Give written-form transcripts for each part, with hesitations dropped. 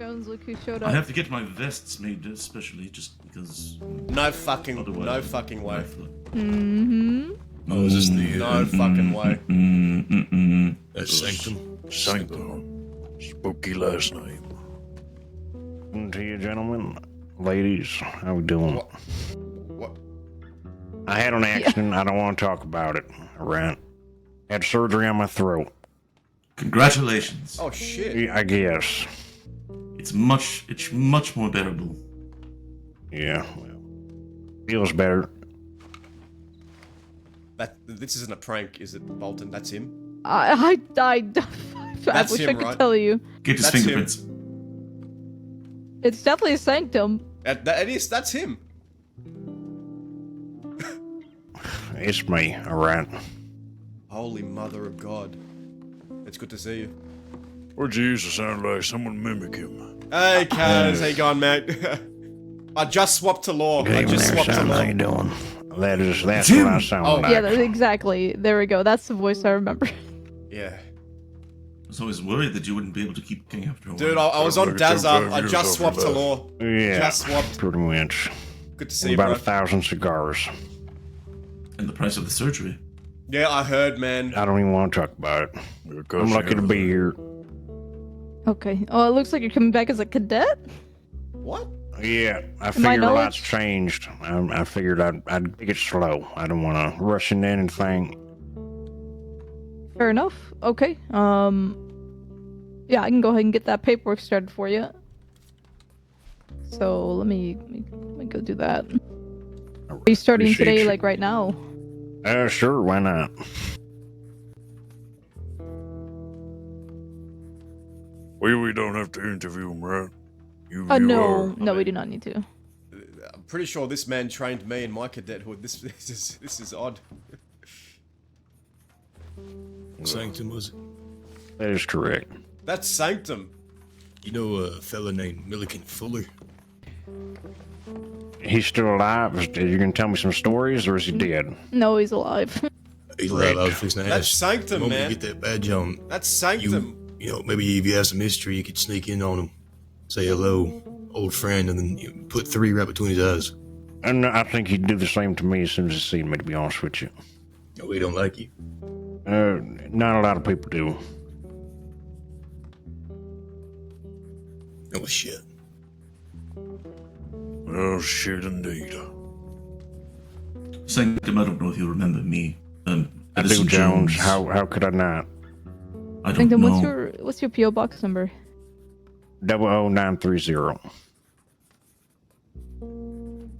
Jones, look who showed up. I have to get my vests made especially just because. No fucking way. Mm-hmm. Oh, is this the... No fucking way. That's Sanctum? Sanctum. Spooky last name. To you, gentlemen, ladies, how we doing? What? I had an accident. Yeah. I don't want to talk about it. Right? Had surgery on my throat. Congratulations. Oh shit. Yeah, I guess. It's much more bearable. Yeah, well, feels better. This isn't a prank, is it, Bolton? That's him. I That's wish him, I could right? tell you. Get his That's fingerprints. It's definitely a Sanctum. That's him. It's me, alright. Holy mother of God. It's good to see you. What'd you use to sound like someone mimic him? Hey, Kaz, how you going, mate? I just swapped to law. Good evening, son. How you doing? That's what I sound like. Yeah, exactly. There we go. That's the voice I remember. Yeah. I was always worried that you wouldn't be able to keep going after a while. Dude, I was on Dazza. I just swapped to law. Yeah, just swapped. Pretty much. Good to see you, about bro. 1,000 cigars. And the price of the surgery. Yeah, I heard, man. I don't even want to talk about it. I'm lucky to be here. Okay. Oh, it looks like you're coming back as a cadet? What? Yeah, I figured a lot's changed. I figured I'd take it slow. I don't want to rush into anything. Fair enough. Okay. Yeah, I can go ahead and get that paperwork started for you. So let me go do that. Are you starting today, like right now? Sure, why not? We don't have to interview him, right? No, we do not need to. I'm pretty sure this man trained me in my cadethood. This is odd. Sanctum, was it? That is correct. That's Sanctum. You know a fella named Milliken Fuller? He's still alive? Are you gonna tell me some stories, or is he dead? No, he's alive. He's alive. I was fixing to ask. That's Sanctum, man. You get that badge on. That's Sanctum. You know, maybe if you have some history, you could sneak in on him, say hello, old friend, and then you put 3 right between his eyes. And I think he'd do the same to me as soon as he seen me, to be honest with you. No, we don't like you. Not a lot of people do. Oh, shit. Oh, shit indeed. Sanctum, I don't know if you remember me. I do, Jones. How could I not? I don't Sanctum, know. what's your P.O. box number? 00930.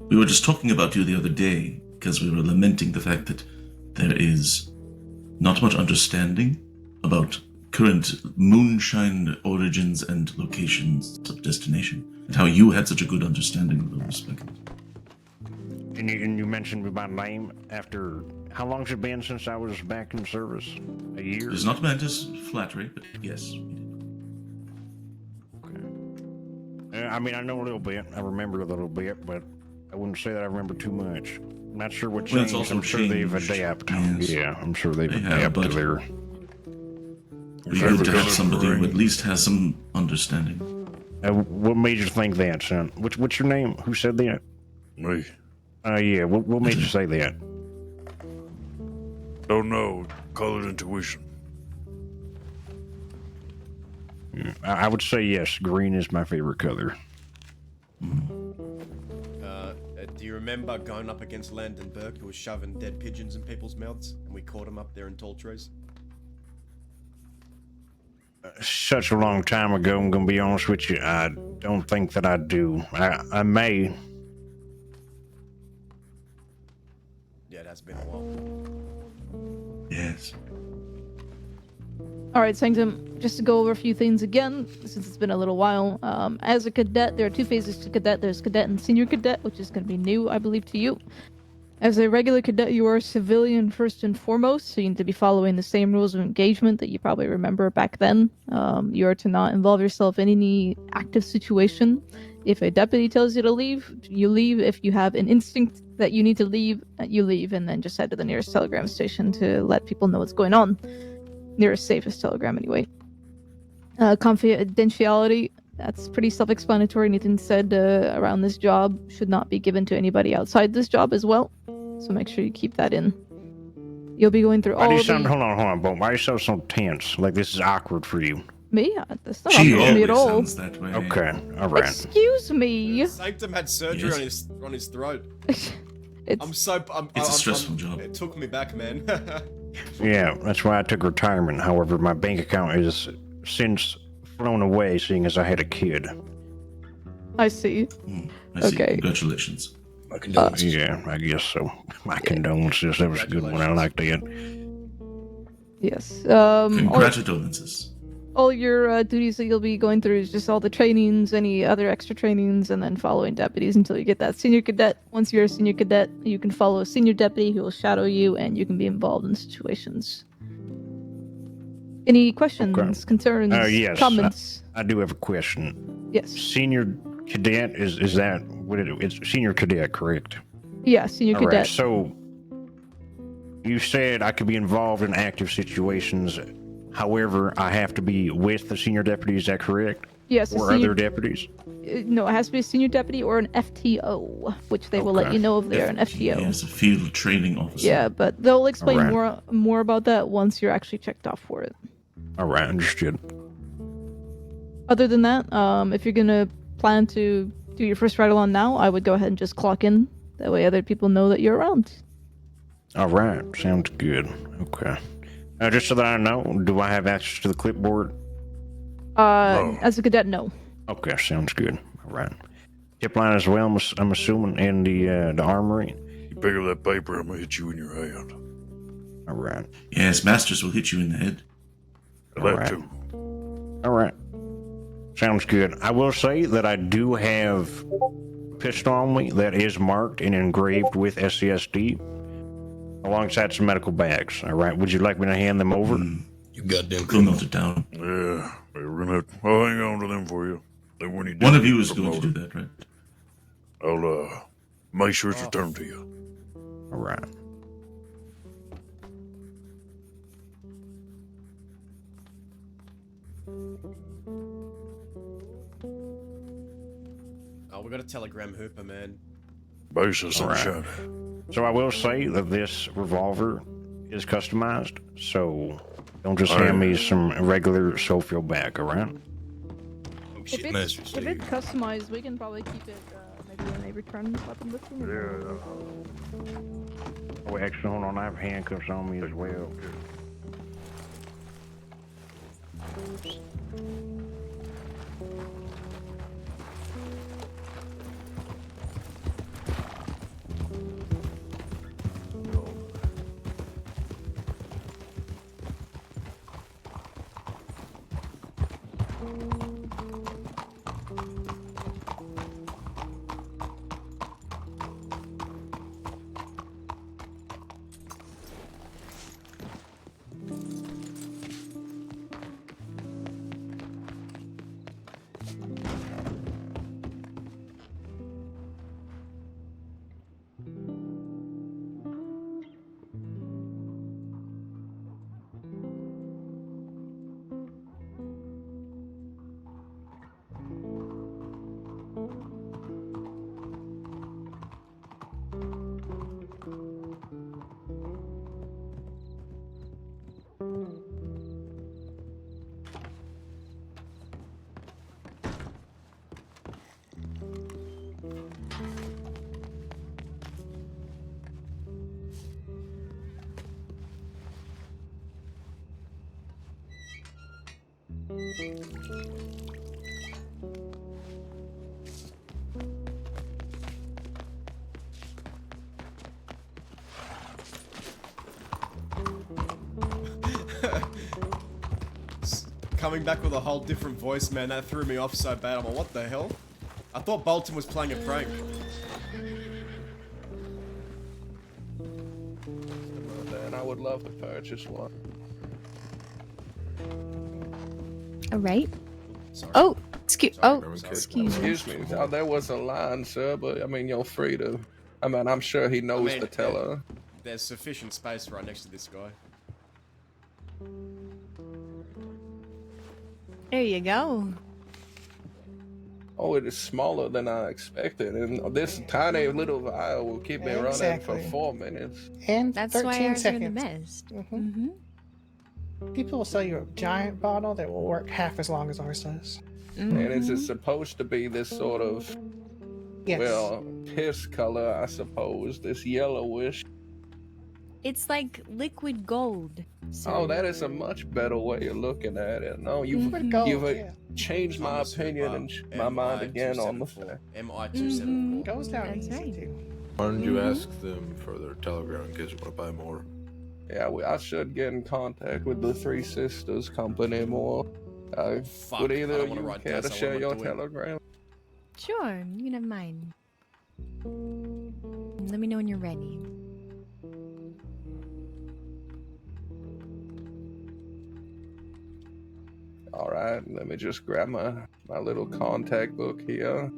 We were just talking about you the other day because we were lamenting the fact that there is not much understanding about current moonshine origins and locations of destination, and how you had such a good understanding of those respects. And you mentioned my name after... How long's it been since I was back in service? A year? It's not meant as flattery, but yes. Okay. I mean, I know a little bit. I remember a little bit, but I wouldn't say that I remember too much. I'm not sure what changed. Well, I'm sure they've adapted. Yes. Yeah, I'm sure they've adapted to their... We need to have somebody who at least has some understanding. What made you think that, son? What's your name? Who said that? Me. Yeah, what made you say that? Don't know. Call it intuition. I would say yes. Green is my favorite color. Do you remember going up against Landon Burke, who was shoving dead pigeons in people's mouths, and we caught him up there in tall trees? Such a long time ago, I'm gonna be honest with you. I don't think that I do. I may. Yeah, it has been a while. Yes. Alright, Sanctum, just to go over a few things again, since it's been a little while. As a cadet, there are 2 phases to cadet. There's cadet and senior cadet, which is going to be new, I believe, to you. As a regular cadet, you are a civilian first and foremost, so you need to be following the same rules of engagement that you probably remember back then. You are to not involve yourself in any active situation. If a deputy tells you to leave, you leave. If you have an instinct that you need to leave, you leave, and then just head to the nearest telegram station to let people know what's going on. Nearest safest telegram, anyway. Confidentiality. That's pretty self-explanatory. Anything said around this job should not be given to anybody outside this job as well. So make sure you keep that in. You'll be going through Why do all you the... sound, hold on, Bo. Why do you sound so tense? Like this is awkward for you. Me? That's not She awkward to me at always all. sounds that way. Okay, alright. Excuse me. Sanctum had surgery Yes. on his throat. It's It's a stressful job. It took me back, man. Yeah, that's why I took retirement. However, my bank account is since flown away, seeing as I had a kid. I see. I see. Okay. Congratulations. My condolences. Yeah, I guess so. My condolences. That was a good one. I liked that. Yes. Congratulations. All your duties that you'll be going through is just all the trainings, any other extra trainings, and then following deputies until you get that senior cadet. Once you're a senior cadet, you can follow a senior deputy who will shadow you, and you can be involved in situations. Any questions, concerns, Yes. comments? I do have a question. Yes. Senior cadet, is that what it's senior cadet, correct? Yeah, senior All right, cadet. so you said I could be involved in active situations. However, I have to be with the senior deputy. Is that correct? Yes. Or other deputies? No, it has to be a senior deputy or an FTO, which they will let Okay. you know if they're an FTO. He is a field training officer. Yeah, but they'll explain Alright. more about that once you're actually checked off for it. All right, understood. Other than that, if you're gonna plan to do your first ride-along now, I would go ahead and just clock in. That way other people know that you're around. All right, sounds good. Okay. Just so that I know, do I have access to the clipboard? As a cadet, no. Okay, sounds good. All right. Tip line as well, I'm assuming, in the armory. You pick up that paper, I'm gonna hit you in your hand. All right. Yes, masters will hit you in the head. That Alright. too. All right. Sounds good. I will say that I do have a pistol on me that is marked and engraved with SCSD, alongside some medical bags. All right. Would you like me to hand them over? You goddamn We'll criminal. note it down. Yeah, we're gonna. I'll hang on to them for you. Then when you One do of you get is going to do promoted, that, right? I'll make sure it's returned to you. All right. Oh, we got a telegram hooper, man. Base of Alright. sunshine. So I will say that this revolver is customized, so don't just hand me some regular Sofield back, all right? Oh, If shit, it's, master, if stay it's customized, we can probably keep it maybe in a return weapon listing. Oh, actually, hold on. I have handcuffs on me as well. Coming back with a whole different voice, man, that threw me off so bad. I'm like, what the hell? I thought Bolton was playing a prank. Then I would love to purchase one. All right. Sorry. Oh, excuse. Sorry, Oh, sorry. excuse me. Excuse me. Oh, there was a line, sir, but I mean, you're free to. I mean, I'm sure he knows mean, the teller. There's sufficient space right next to this guy. There you go. Oh, it is smaller than I expected, and this tiny little vial will keep me running for Exactly. 4 minutes. And That's 13 why ours are the seconds. best. hmm Mm-hmm. People will sell you a giant bottle that will work half as long as ours does. And it's Mm-hmm. supposed to be this sort of, Yes. well, piss color, I suppose. This yellowish. It's like liquid gold. Sir. Oh, that is a much better way of looking at it. No, you've Liquid gold, you've yeah. changed my Thomas opinion Hooper, and my mind again on the MI274. fact. MI274. Goes down That's easy, right. too. Why don't you ask them for their telegram in case you want to buy more? Yeah, I should get in contact with the Three Sisters Company more. Fuck, Would I either don't of wanna you write care down to so share what your I'm doing. telegram? Sure, you can have mine. Let me know when you're ready. All right, let me just grab my little contact book here.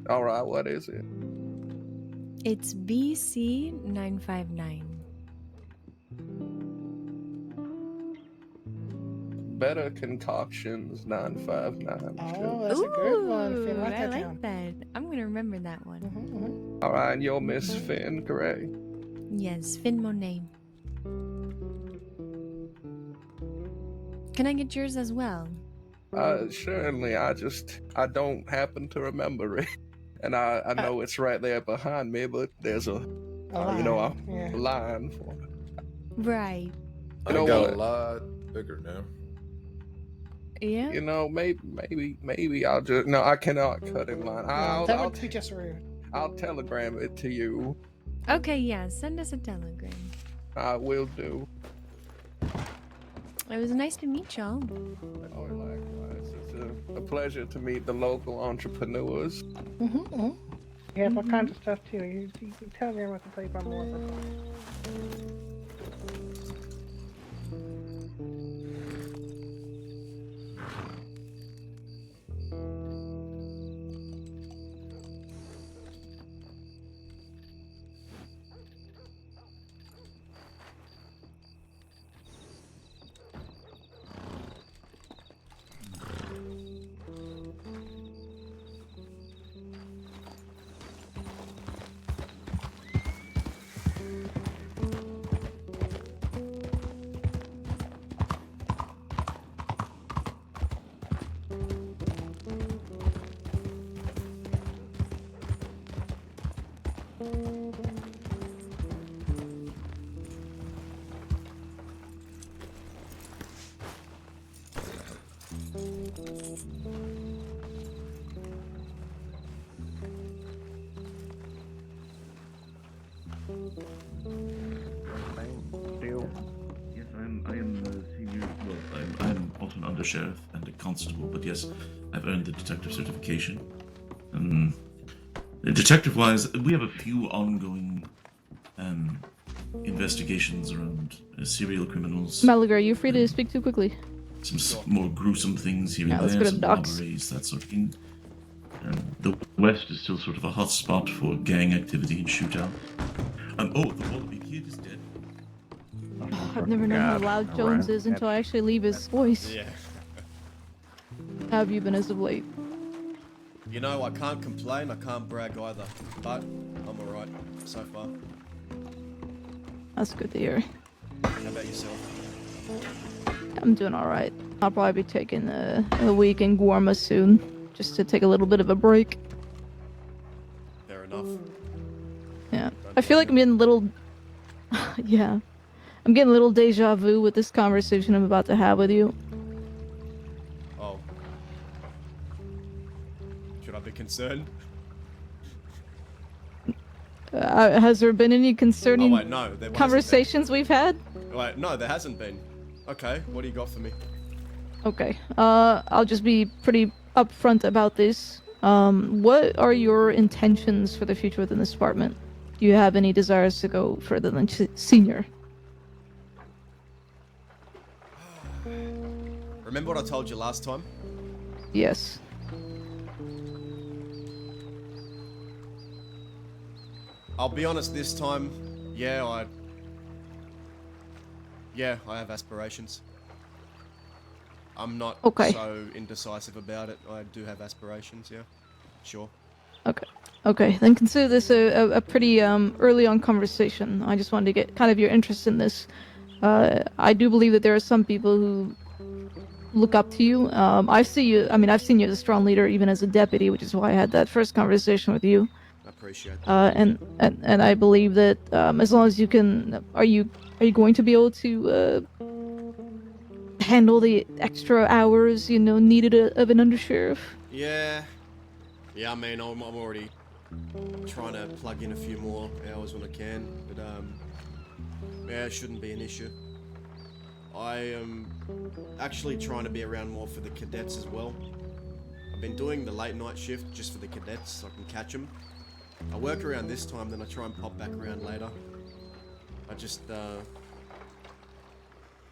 All right, what is it? It's BC 959. Better Concoctions 959. Oh, that's a good one. Finn, write I that like down. that. I'm gonna remember that one. All right, you're Miss Finn, correct? Yes, Finn Monet. Can I get yours as well? Certainly. I don't happen to remember it, and I know it's right there behind me, but there's a Yeah. line for it. Right. You know I got what? a lot bigger now. Yeah. You know, maybe I'll just no. I cannot cut in line. No, that would be just rude. I'll telegram it to you. Okay, yeah, send us a telegram. I will do. It was nice to meet y'all. Oh, likewise. It's a pleasure to meet the local entrepreneurs. Yeah, what kind of stuff too? You tell me what to play by more. Yes, I am the senior. Well, I'm also an undersheriff and a constable, but yes, I've earned the detective certification. Detective-wise, we have a few ongoing investigations around serial criminals. Mallagher, are you free to speak too quickly? Some more gruesome things here Yeah, and let's there, go to some docs. robberies, that sort of thing. The West is still sort of a hot spot for gang activity and shootout. Oh, the WildRP kid is dead. I've never known how loud Jones is until I actually leave his voice. Yeah. How have you been as of late? You know, I can't complain, I can't brag either. But I'm alright so far. That's good to hear. How about yourself? I'm doing alright. I'll probably be taking a week in Guarma soon, just to take a little bit of a break. Fair enough. Yeah. I feel like I'm getting a little... yeah. I'm getting a little deja vu with this conversation I'm about to have with you. Oh. Should I be concerned? Has there been any Oh concerning wait, no. There hasn't conversations we've had? been. Wait, no, there hasn't been. Okay, what do you got for me? Okay. I'll just be pretty upfront about this. What are your intentions for the future within this department? Do you have any desires to go further than senior? Remember what I told you last time? Yes. I'll be honest this time, yeah, I have aspirations. I'm not Okay. so indecisive about it. I do have aspirations, yeah. Sure. Okay, then consider this a pretty early on conversation. I just wanted to get kind of your interest in this. I do believe that there are some people who look up to you. I see you. I mean, I've seen you as a strong leader, even as a deputy, which is why I had that first conversation with you. I appreciate that. And I believe that as long as you can, are you going to be able to handle the extra hours needed of an undersheriff? Yeah. Yeah, I mean, I'm already trying to plug in a few more hours when I can, but yeah, it shouldn't be an issue. I am actually trying to be around more for the cadets as well. I've been doing the late night shift just for the cadets so I can catch them. I work around this time, then I try and pop back around later. I just,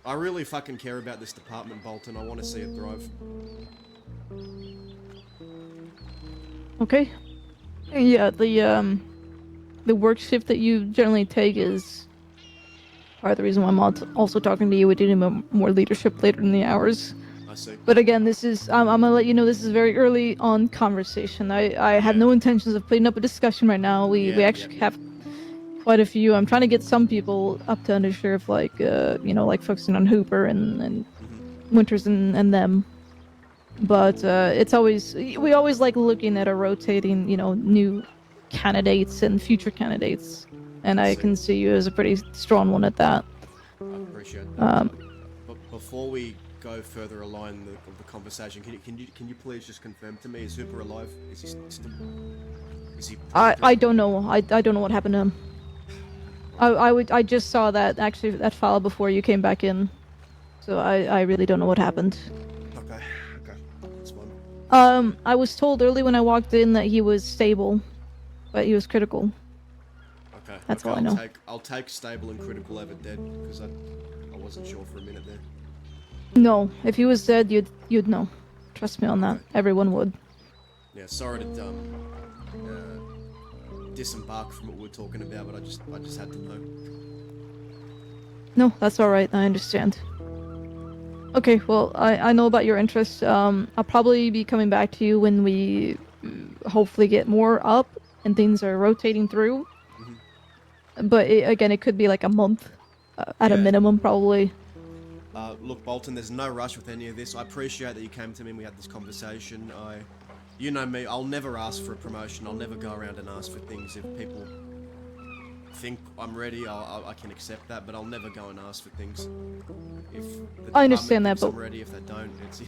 I really fucking care about this department, Bolton. I want to see it thrive. Okay. Yeah, the work shift that you generally take is part of the reason why I'm also talking to you. We do need more leadership later in the hours. I see. But again, this is I'm gonna let you know this is very early on conversation. I have no intentions of putting up a discussion right now. We actually have quite a few. I'm trying to get some people up to undersheriff, like like focusing on Hooper and Winters and them. But it's always we always like looking at a rotating, new candidates and future candidates, and I can see you as a pretty strong one at that. I appreciate that. But before we go further along the conversation, can you please just confirm to me, is Hooper alive? Is he still? Is he? I don't know. I don't know what happened to him. I just saw that file before you came back in, so I really don't know what happened. Okay, that's fine. I was told early when I walked in that he was stable, but he was critical. Okay, That's all I know. I'll take stable and critical over dead because I wasn't sure for a minute there. No, if he was dead, you'd know. Trust me on that. Okay. Everyone would. Yeah, sorry to disembark from what we were talking about, but I just had to know. No, that's all right. I understand. Okay, well, I know about your interests. I'll probably be coming back to you when we hopefully get more up and things are rotating through. But again, it could be like a month at a minimum, probably. Look, Bolton, there's no rush with any of this. I appreciate that you came to me and we had this conversation. You know me, I'll never ask for a promotion. I'll never go around and ask for things. If people think I'm ready, I can accept that, but I'll never go and ask for things. If the I understand that, thinks but I'm ready, if they don't, it's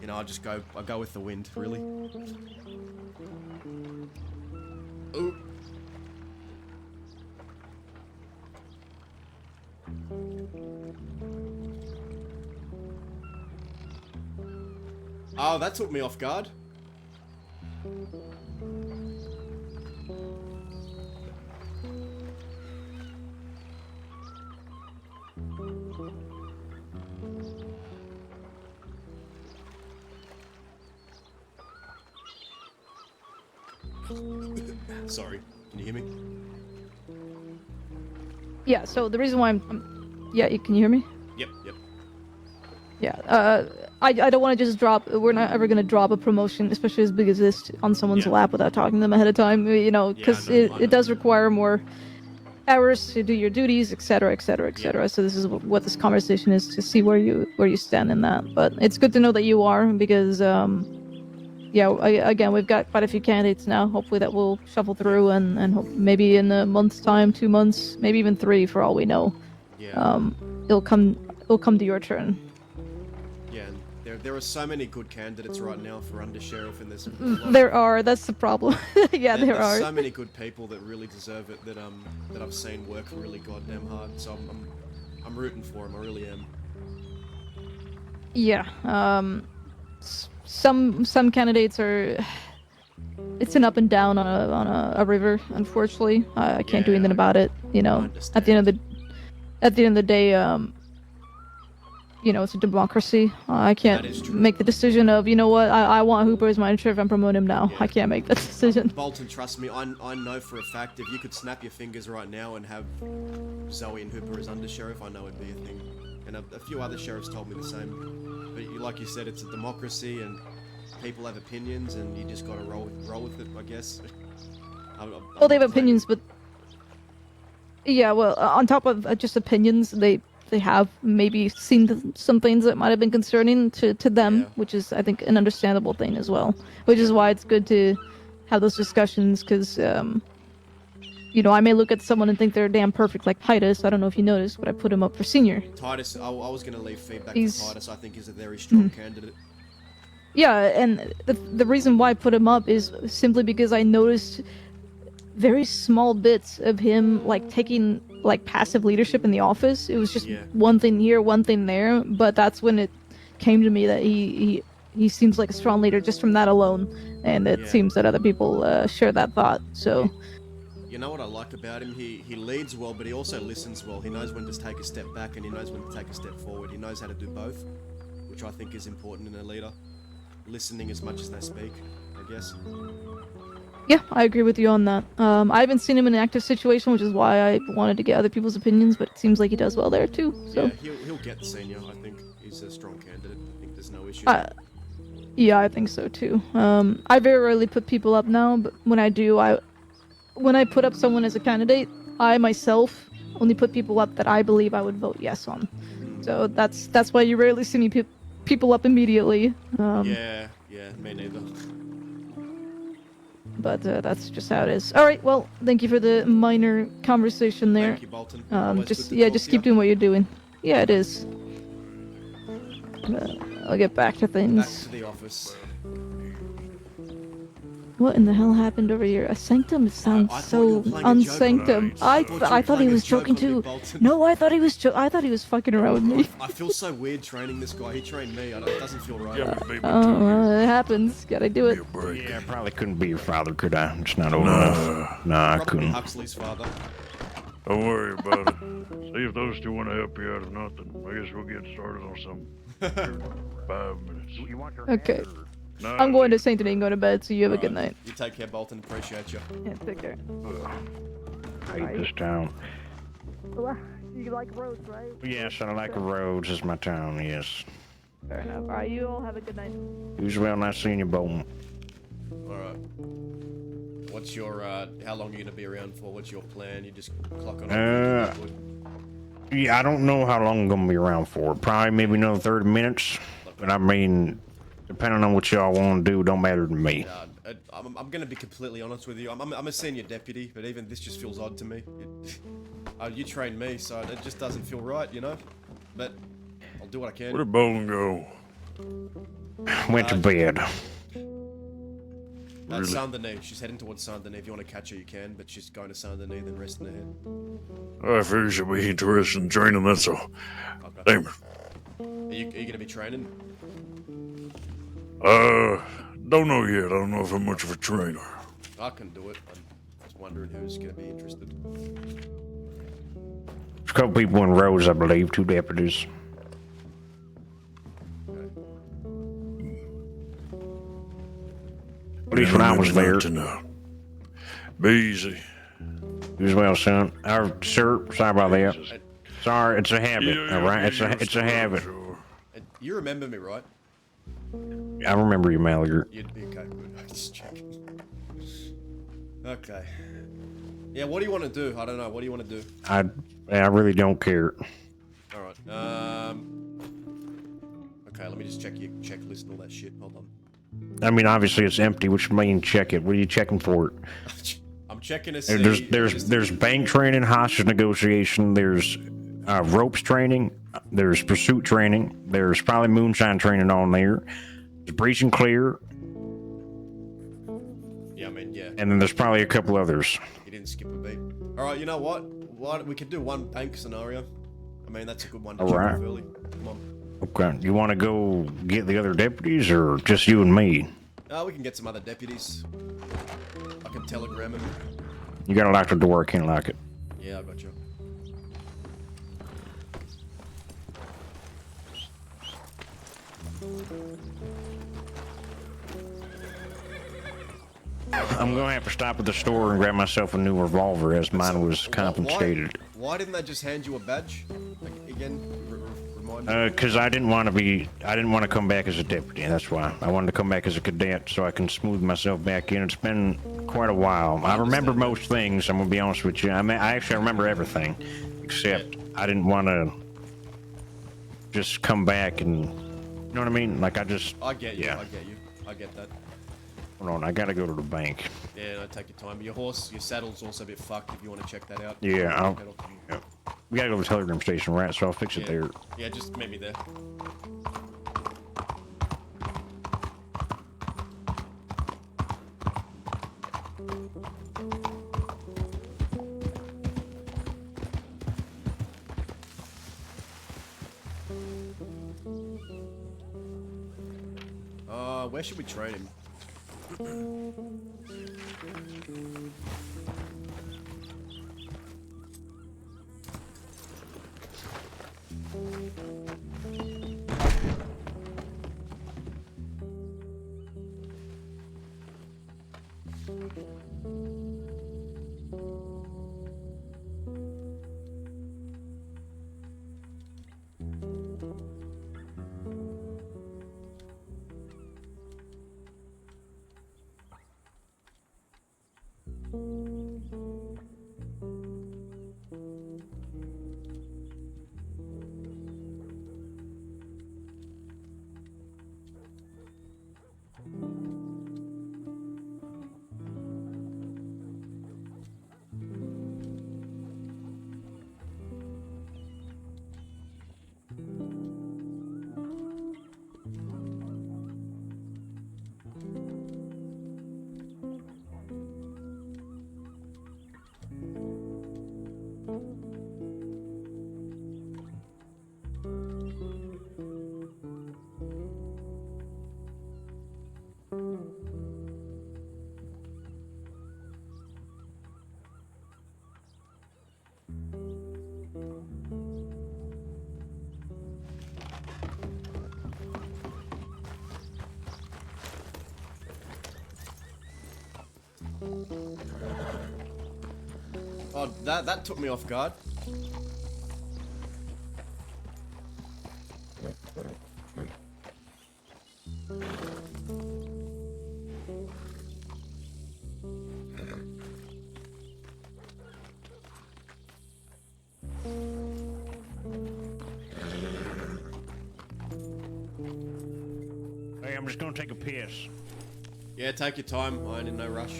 I go with the wind, really. Ooh. Oh, that took me off guard. Sorry, can you hear me? Yeah. So the reason why yeah, can you hear me? Yep. Yeah. I don't want to just drop. We're not ever gonna drop a promotion, especially as big as this, on someone's lap without talking to them ahead of time. Because it does require more hours to do your duties, etc., etc., etc. So this is what this conversation is, to see where you stand in that. But it's good to know that you are, because again, we've got quite a few candidates now. Hopefully that will shuffle through, and maybe in a month's time, 2 months, maybe even 3, for all we know. It'll come to your turn. Yeah, and there are so many good candidates right now for undersheriff, and there's There are. That's the problem. There are so many good people that really deserve it that I've seen work really goddamn hard. So I'm rooting for them. I really am. Yeah. Some candidates are. It's an up and down on a river. Unfortunately, I can't do anything about it. At the end of the day, it's a democracy. I can't make the decision of, I want Hooper as my sheriff and promote him now. I can't make that decision. Bolton, trust me, I know for a fact if you could snap your fingers right now and have Zoe and Hooper as undersheriff, I know it'd be a thing. and a few other sheriffs told me the same. But like you said, it's a democracy, and people have opinions, and you just gotta roll with it, I guess. Well, they have opinions, but yeah, well, on top of just opinions, they have maybe seen some things that might have been concerning to them, Yeah. which is, I think, an understandable thing as well. Which is why it's good to have those discussions, because you know, I may look at someone and think they're damn perfect, like Titus. I don't know if you noticed, but I put him up for senior. Titus, I was gonna leave feedback He's- for Titus. I think he's a very strong candidate. Yeah, and the reason why I put him up is simply because I noticed very small bits of him like taking like passive leadership in the office. It was just Yeah. one thing here, one thing there, but that's when it came to me that he seems like a strong leader just from that alone, and it Yeah. seems that other people share that thought. So You know what I like about him? He leads well, but he also listens well. He knows when to take a step back, and he knows when to take a step forward. He knows how to do both, which I think is important in a leader. Listening as much as they speak, I guess. yeah, I agree with you on that. I haven't seen him in an active situation, which is why I wanted to get other people's opinions, but it seems like he does well there too. So Yeah, he'll get senior. I think he's a strong candidate. I think there's no issue. yeah, I think so too. I very rarely put people up now, but when I do, when I put up someone as a candidate, I myself only put people up that I believe I would vote yes on. So that's why you rarely see me people up immediately. Yeah, me neither. But that's just how it is. All right, well, thank you for the minor conversation there. Thank you, Bolton. Always Just good to talk just to keep you. doing what you're doing. Yeah, it is. I'll get back to Back things. to the office. What in the hell happened over here? A sanctum? It sounds I thought you so were playing a joke on unsanctum. me. I thought you were thought he playing a was joke joking on me, too. Bolton. No, I thought he was fucking around with me. I feel so weird training this guy. He trained me. It doesn't feel right. Yeah, but baby, Oh, well, it happens. Gotta do it. give me a break. Yeah, I probably couldn't be your father, could I? It's not old enough. Nah, I Probably couldn't. Huxley's father. Don't worry about it. See if those two want to help you out of nothing. I guess we'll get started on some 5 minutes. Okay. Nah, I'm going to Saint Denis and go to bed, so you have a good night. You take care, Bolton. Appreciate you. Yeah, take care. I hate this town. You like roads, right? Yes, I like roads. Is my town. Yes. Fair enough. Alright, you all have a good night. It was well nice seeing you, Bolton. Alright. What's your, how long are you gonna be around for? What's your plan? You just clock on Uh, off? Yeah, I don't know how long I'm gonna be around for. Probably maybe another 30 minutes. But I mean, depending on what y'all want to do, don't matter to me. I'm gonna be completely honest with you. I'm a senior deputy, but even this just feels odd to me. You trained me, so it just doesn't feel right, you know? But I'll do what I can. Where did Bolton go? Went to bed. That's Really? Saint Denis. She's heading towards Saint Denis. If you want to catch her, you can, but she's going to Saint Denis, then resting her head. I figure she'll be interested in training, that's all. Okay. Damn. Are you gonna be training? Don't know yet. I don't know if I'm much of a trainer. I can do it. I'm just wondering who's gonna be interested. There's a couple people in rows, I believe. 2 deputies. At least when I was there. Be easy. You as well, son. Sir, sorry about that. Sorry, it's a habit, Yeah, alright? yeah, It's a habit. Sure. You remember me, right? I remember you, Mallagher. You'd be okay. Good. I just checking. Okay. Yeah. What do you want to do? I don't know. What do you want to do? I really don't care. All right. Okay. Let me just check your checklist and all that shit. Hold on. I mean, obviously it's empty, which means check it. What are you checking for? I'm checking to see. There's bank training, hostage negotiation, there's ropes training, there's pursuit training, there's probably moonshine training on there, there's breach and clear, Yeah. I mean, yeah. and then there's probably a couple others. You didn't skip a beat. All right. You know what? We could do one bank scenario. I mean, that's a good one to All check right. off early. Come on. Okay, you want to go get the other deputies, or just you and me? We can get some other deputies. I can telegram him. You gotta lock the door, I can't lock it. Yeah, I got you. I'm gonna have to stop at the store and grab myself a new revolver, as mine was confiscated. Why didn't they just hand you a badge? Like, again, mind? Because I didn't want to come back as a deputy. That's why I wanted to come back as a cadet so I can smooth myself back in. It's been quite a while. I remember most things. I'm gonna be honest with you. I actually remember everything, except I didn't want to just come back and, you know what I mean? Like I get you. Yeah. I get you. I get that. Hold on, I gotta go to the bank. Yeah, no, take your time. Your saddle's also a bit fucked if you want to check that out. Yeah, yeah. We gotta go to the telegram station, right? So I'll fix it there. Yeah, just meet me there. Where should we train him? Oh, that took me off guard. Hey, I'm just gonna take a piss. Yeah, take your time. I ain't in no rush.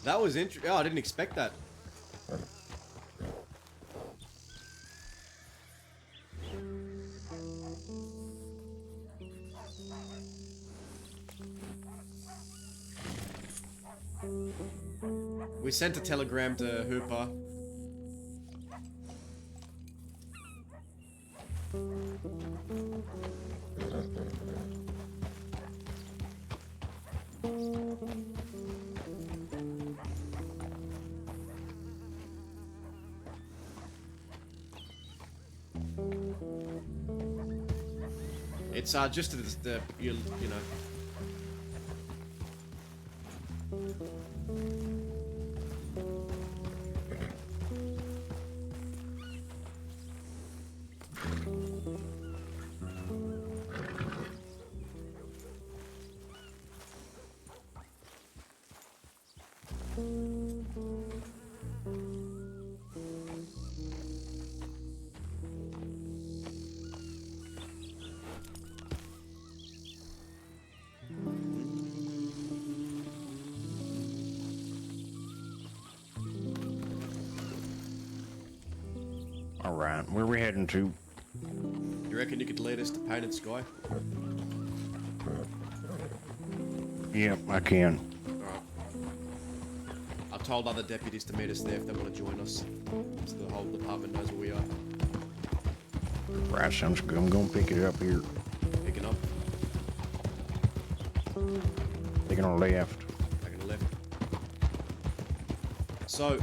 That was interesting. Oh, I didn't expect that. We sent a telegram to Hooper. It's just the you know. All right, where we heading to? You reckon you could lead us to Painted Sky? Yep, I can. Alright. I've told other deputies to meet us there if they want to join us. So the whole department knows where we are. Right, sounds good. I'm gonna pick it up here. Picking up. Taking on left. Taking a left. So,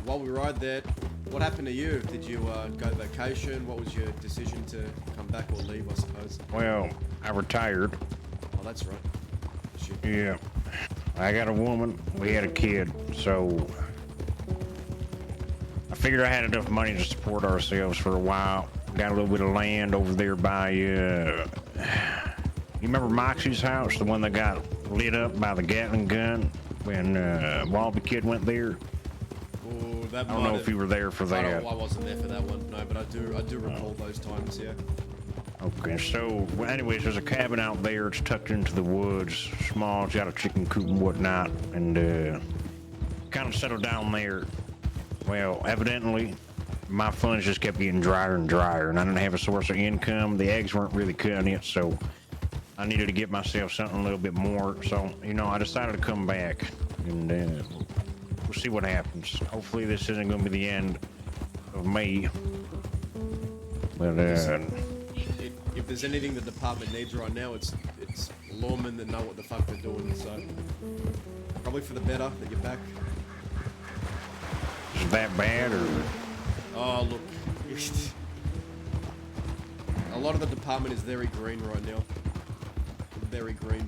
while we ride there, what happened to you? Did you go vacation? What was your decision to come back or leave, I suppose? Well, I retired. Oh, that's right. Shit. Yeah. I got a woman. We had a kid, so figured I had enough money to support ourselves for a while. Got a little bit of land over there by, you remember Moxie's house? The one that got lit up by the Gatling gun when WildRP Kid went there? Oh, that I don't know if you were there for that. I wasn't there for that one, no, but I do recall those times, yeah. Okay, so, well, anyways, there's a cabin out there. It's tucked into the woods. Small, it's got a chicken coop and whatnot. And, kind of settled down there. Well, evidently, my funds just kept getting drier and drier, and I didn't have a source of income. The eggs weren't really cutting it, so I needed to get myself something a little bit more. So, you know, I decided to come back, and we'll see what happens. Hopefully, this isn't going to be the end of me. But, if there's anything the department needs right now, it's lawmen that know what the fuck they're doing, so probably for the better that you're back. is that bad, or? Oh, look. A lot of the department is very green right now. Very green.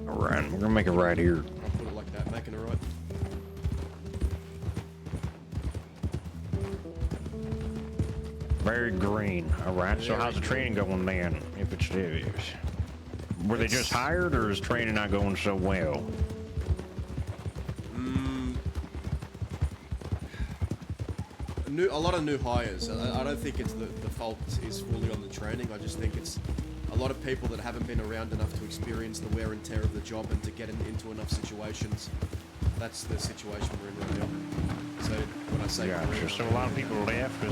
Alright, we're gonna make it right here. I'll put it like that, making it right. Very green. Alright, so Very how's the training going then? If it's were they just hired, or is training not going so well? A lot of new hires. I don't think it's the fault is fully on the training. I just think it's a lot of people that haven't been around enough to experience the wear and tear of the job and to get into enough situations. That's the situation we're in right now. So when I say Gotcha. So a lot of people left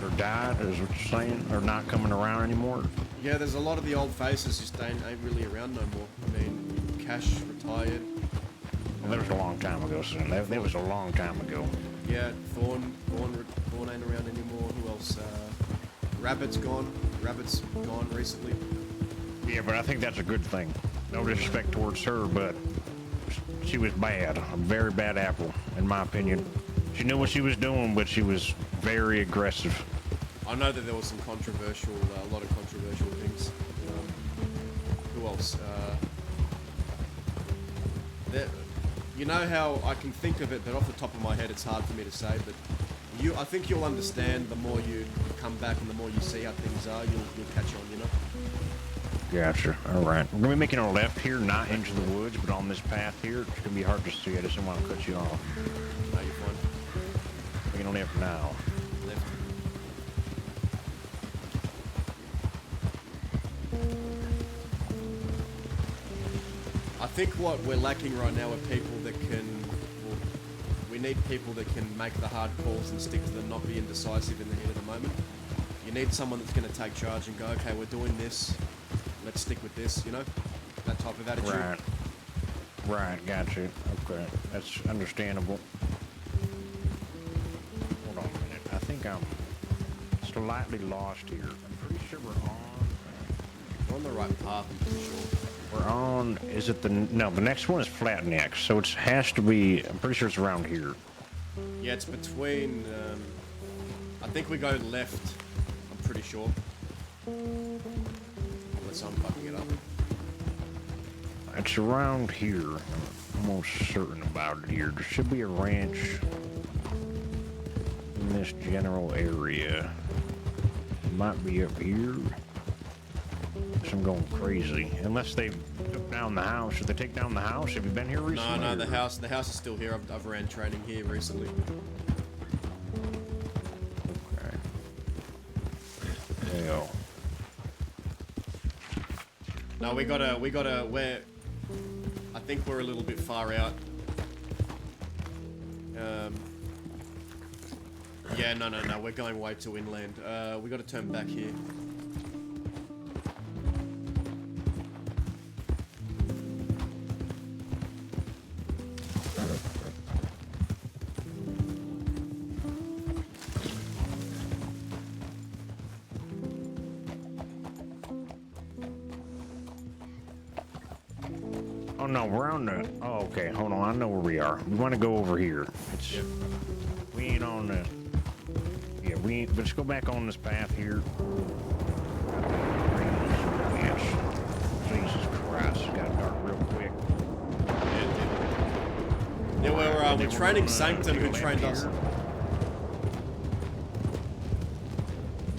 or died, is what you're saying, or not coming around anymore? yeah, there's a lot of the old faces just ain't really around no more. I mean, Cash retired. Well, that was a long time ago, son. That was a long time ago. Yeah, Thorn ain't around anymore. Who else? Rabbit's gone. Rabbit's gone recently. Yeah, but I think that's a good thing. No disrespect towards her, but she was bad. A very bad apple, in my opinion. She knew what she was doing, but she was very aggressive. I know that there was some controversial, a lot of controversial things. Who else? You know how I can think of it, but off the top of my head, it's hard for me to say. But I think you'll understand the more you come back and the more you see how things are. You'll catch on, you know. Gotcha. All right. We're gonna be making a left here, not into the woods, but on this path here. It's gonna be hard to see. I just don't want to cut you off. No, you're fine. Making a left now. Left. I think what we're lacking right now are people that can. Well, we need people that can make the hard calls and stick to them, not be indecisive in the heat of the moment. You need someone that's going to take charge and go, okay, we're doing this. Let's stick with this, you know? That type of attitude. Right. Right, gotcha. Okay, that's understandable. Hold on a minute. I think I'm slightly lost here. I'm pretty sure We're on the right path, I'm pretty sure. we're on, is it no, the next one is Flat Neck, so it has to be, I'm pretty sure it's around here. Yeah, it's between, I think we go left, I'm pretty sure. Unless I'm fucking it up. It's around here. I'm almost certain about it here. There should be a ranch in this general area. It might be up here. So I'm going crazy. Unless they took down the house. Should they take down the house? Have you been here recently? No, the house is still here. I've ran training here recently. Okay. Well. No, we gotta, I think we're a little bit far out. Yeah, no, we're going way too inland. We gotta turn back here. Oh no, we're on the. Oh, okay. Hold on. I know where we are. We want to go over here. It's. Yep. We ain't on the. Yeah, we ain't. Let's go back on this path here. Yes. Jesus Christ, it got dark real quick. Yeah, we're training Sanctum, who trained us.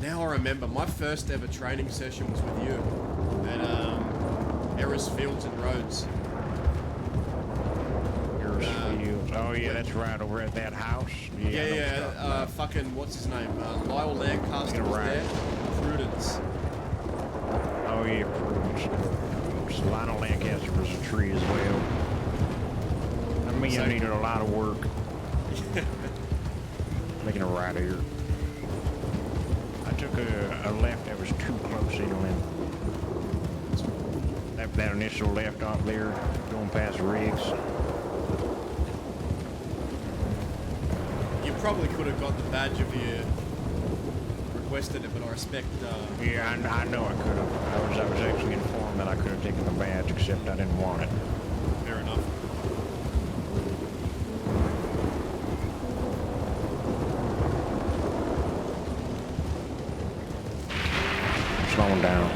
Now I remember, my first ever training session was with you at Erris Fields and Roads. Oh yeah, that's right, over at that house. Yeah, fucking, what's his name? Lyle Lancaster was there. Prudence. Oh yeah, Prudence. Lionel Lancaster was a tree as well. I mean, I needed a lot of work. Making a right here. I took a left that was too close inland. That initial left off there, going past Riggs. You probably could have got the badge if you requested it, but I respect. Yeah, I know I could have. I was actually informed that I could have taken the badge, except I didn't want it. Fair enough. Slowing down.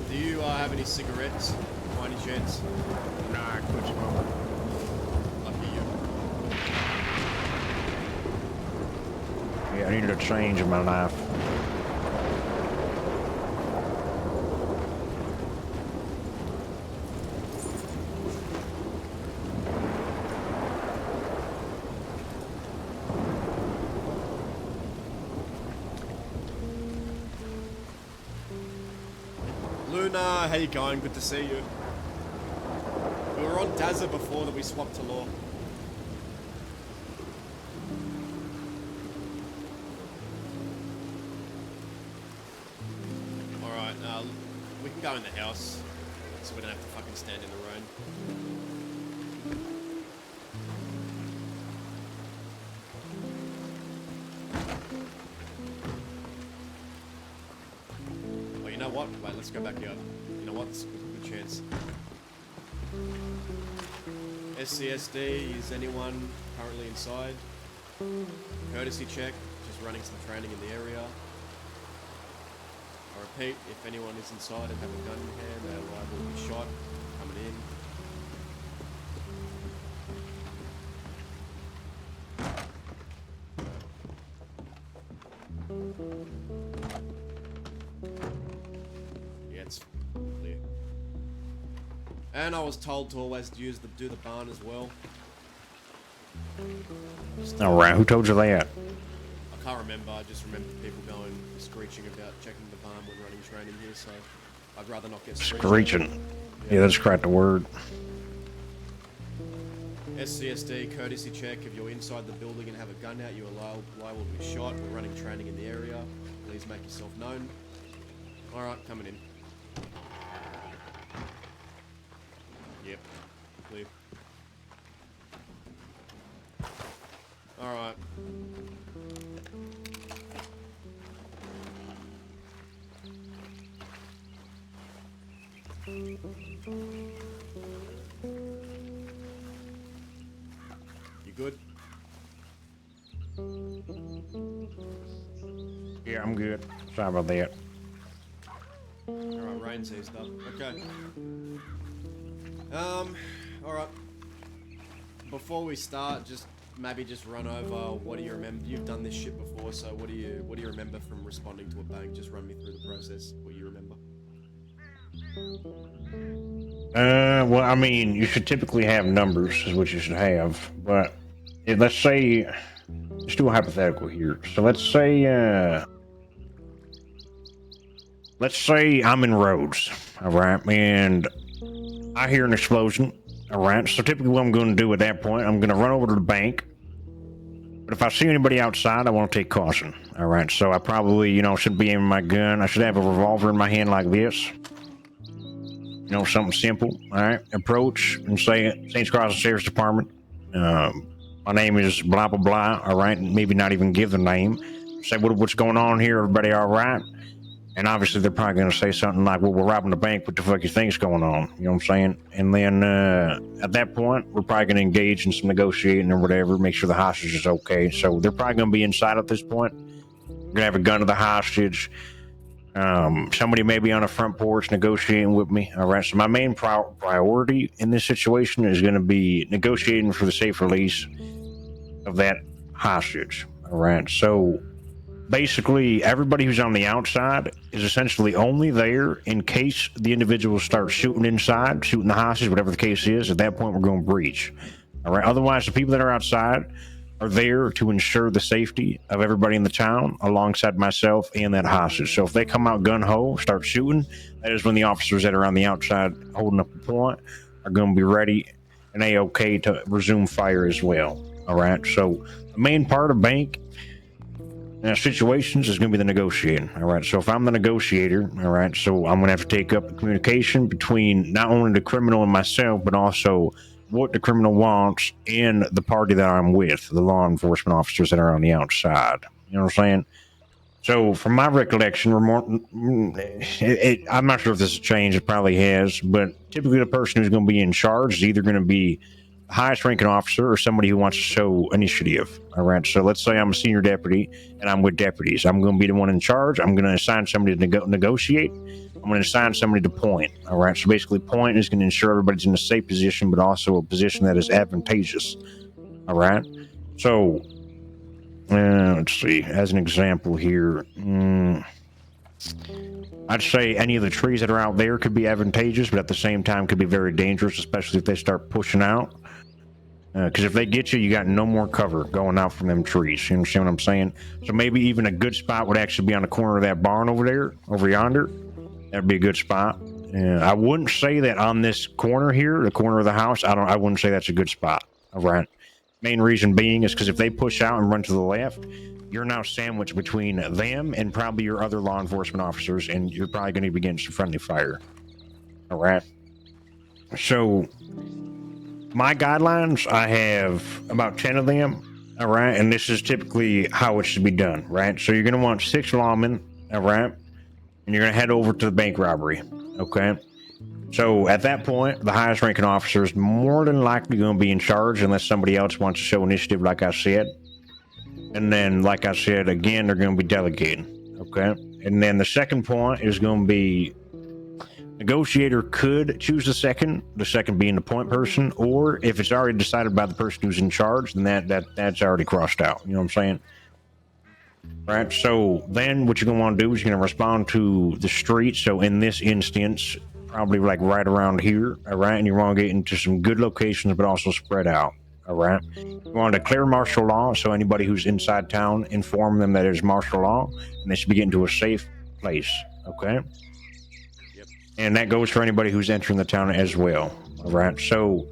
Do you have any cigarettes, by any chance? Nah, I quit smoking. Lucky you. Yeah, I needed a change in my life. Luna, how you going? Good to see you. We were on Dazza before that we swapped to Law. Alright, we can go in the house, so we don't have to fucking stand in the rain. Well, you know what? Wait, let's go back out. You know what? It's a good chance. SCSD, is anyone currently inside? Courtesy check, just running some training in the area. I repeat, if anyone is inside and have a gun in hand, they are liable to be shot. Coming in. Yeah, it's clear. And I was told to always do the barn as well. Alright, who told you that? I can't remember, I just remember people going screeching about checking the barn when running training here, so I'd rather not get Screeching. Yeah, that's quite the word. SCSD, courtesy check. If you're inside the building and have a gun out, you are liable to be shot. We're running training in the area. Please make yourself known. Alright, coming in. Yep, clear. Alright. You good? Yeah, I'm good. Sorry about that. Alright, rain's eased up. Okay. Alright. Before we start, just maybe just run over what do you remember? You've done this shit before, so what do you remember from responding to a bank? Just run me through the process, what you remember. Well, I mean, you should typically have numbers, is what you should have. But let's say, let's do a hypothetical here. So let's say I'm in Rhodes, all right, and I hear an explosion, all right. So typically, what I'm going to do at that point, I'm going to run over to the bank. But if I see anybody outside, I want to take caution, all right. So I probably, should be aiming my gun. I should have a revolver in my hand like this. Something simple, all right? Approach and say, St. Cross Sheriff's Department. My name is blah, blah, blah, all right? Maybe not even give the name. Say, what's going on here? Everybody all right? And obviously, they're probably going to say something like, well, we're robbing the bank. What the fuck you think's going on? You know what I'm saying? And then at that point, we're probably going to engage in some negotiating or whatever, make sure the hostage is okay. So they're probably going to be inside at this point. We're going to have a gun to the hostage. Somebody may be on the front porch negotiating with me. All right. So my main priority in this situation is going to be negotiating for the safe release of that hostage. All right. So basically, everybody who's on the outside is essentially only there in case the individuals start shooting inside, shooting the hostage, whatever the case is. At that point, we're going to breach. All right. Otherwise, the people that are outside are there to ensure the safety of everybody in the town alongside myself and that hostage. So if they come out gun-ho, start shooting, that is when the officers that are on the outside holding up a point are going to be ready and A-OK to resume fire as well. All right. So the main part of bank situations is going to be the negotiating. All right. So if I'm the negotiator, all right, so I'm going to have to take up the communication between not only the criminal and myself, but also what the criminal wants and the party that I'm with, the law enforcement officers that are on the outside. You know what I'm saying? So from my recollection, I'm not sure if this has changed. It probably has, but typically the person who's going to be in charge is either going to be the highest ranking officer or somebody who wants to show initiative. All right. So let's say I'm a senior deputy and I'm with deputies. I'm going to be the one in charge. I'm going to assign somebody to negotiate. I'm going to assign somebody to point. All right. So basically, point is going to ensure everybody's in a safe position, but also a position that is advantageous. All right. So let's see. As an example here, I'd say any of the trees that are out there could be advantageous, but at the same time could be very dangerous, especially if they start pushing out. Because if they get you, you got no more cover going out from them trees. You understand what I'm saying? So maybe even a good spot would actually be on the corner of that barn over there, over yonder. That'd be a good spot. I wouldn't say that on this corner here, the corner of the house. I wouldn't say that's a good spot. All right. Main reason being is because if they push out and run to the left, you're now sandwiched between them and probably your other law enforcement officers, and you're probably going to be getting some friendly fire. All right. So my guidelines, I have about 10 of them. All right. And this is typically how it should be done. Right. So you're going to want 6 lawmen. All right. And you're going to head over to the bank robbery. Okay. So at that point, the highest ranking officer is more than likely going to be in charge unless somebody else wants to show initiative, like I said. And then, like I said, again, they're going to be delegating. Okay. And then the second point is going to be negotiator could choose the second being the point person, or if it's already decided by the person who's in charge, then that's already crossed out. You know what I'm saying? Right. So then what you're going to want to do is you're going to respond to the street. So in this instance, probably like right around here. All right. And you want to get into some good locations, but also spread out. All right. You want to declare martial law. So anybody who's inside town, inform them that there's martial law and they should be getting to a safe place. Okay. Yep. And that goes for anybody who's entering the town as well. All right. So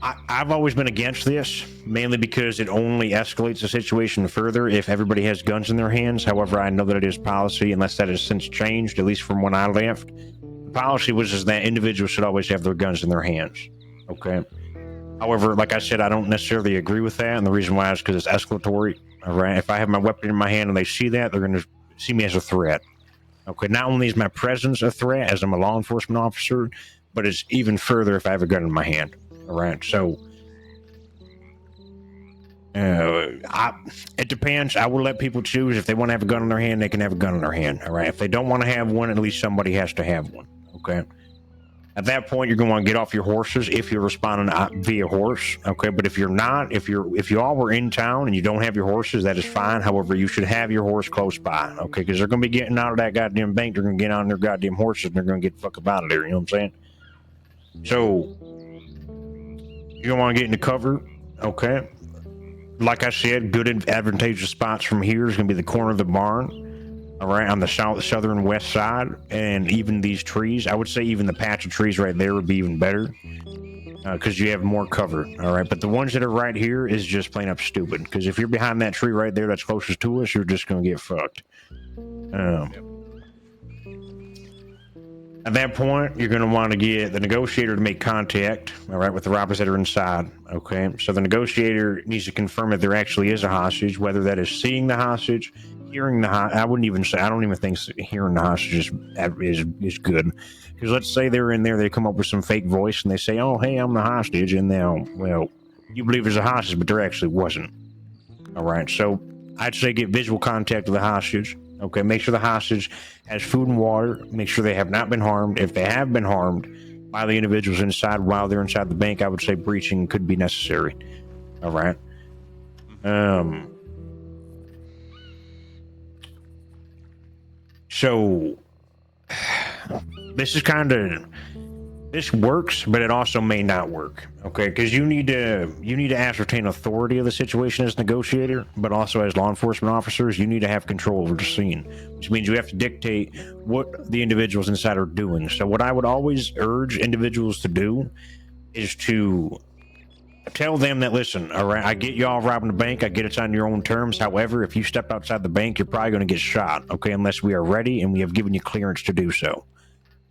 I've always been against this, mainly because it only escalates the situation further if everybody has guns in their hands. However, I know that it is policy, unless that has since changed, at least from when I left. The policy was that individuals should always have their guns in their hands. Okay. However, like I said, I don't necessarily agree with that, and the reason why is because it's escalatory. All right. If I have my weapon in my hand and they see that, they're going to see me as a threat. Okay. Not only is my presence a threat as I'm a law enforcement officer, but it's even further if I have a gun in my hand. All right, so it depends. I will let people choose. If they want to have a gun in their hand, they can have a gun in their hand. All right. If they don't want to have one, at least somebody has to have one. Okay. At that point, you're going to want to get off your horses if you're responding via horse. Okay. But if you're not, if you all were in town and you don't have your horses, that is fine. However, you should have your horse close by. Okay. Because they're going to be getting out of that goddamn bank. They're going to get on their goddamn horses and they're going to get the fuck up out of there. You know what I'm saying? So you're going to want to get into cover. Okay. Like I said, good and advantageous spots from here is going to be the corner of the barn. All right, on the southern west side, and even these trees. I would say even the patch of trees right there would be even better because you have more cover. All right, but the ones that are right here is just plain up stupid. Because if you're behind that tree right there that's closest to us, you're just going to get fucked. At that point, you're going to want to get the negotiator to make contact, all right, with the robbers that are inside, okay? So the negotiator needs to confirm that there actually is a hostage, whether that is seeing the hostage, hearing the hostage. I don't even think hearing the hostage is good. Because let's say they're in there, they come up with some fake voice, and they say, oh, hey, I'm the hostage, and now, well, you believe there's a hostage, but there actually wasn't. All right, so I'd say get visual contact with the hostage, Okay, make sure the hostage has food and water. Make sure they have not been harmed. If they have been harmed by the individuals inside while they're inside the bank, I would say breaching could be necessary. All right. So this is kind of, this works, but it also may not work. Okay, because you need to ascertain authority of the situation as negotiator, but also as law enforcement officers, you need to have control over the scene, which means you have to dictate what the individuals inside are doing. So what I would always urge individuals to do is to tell them that, listen, all right, I get y'all robbing the bank. I get it's on your own terms. However, if you step outside the bank, you're probably going to get shot, okay, unless we are ready and we have given you clearance to do so.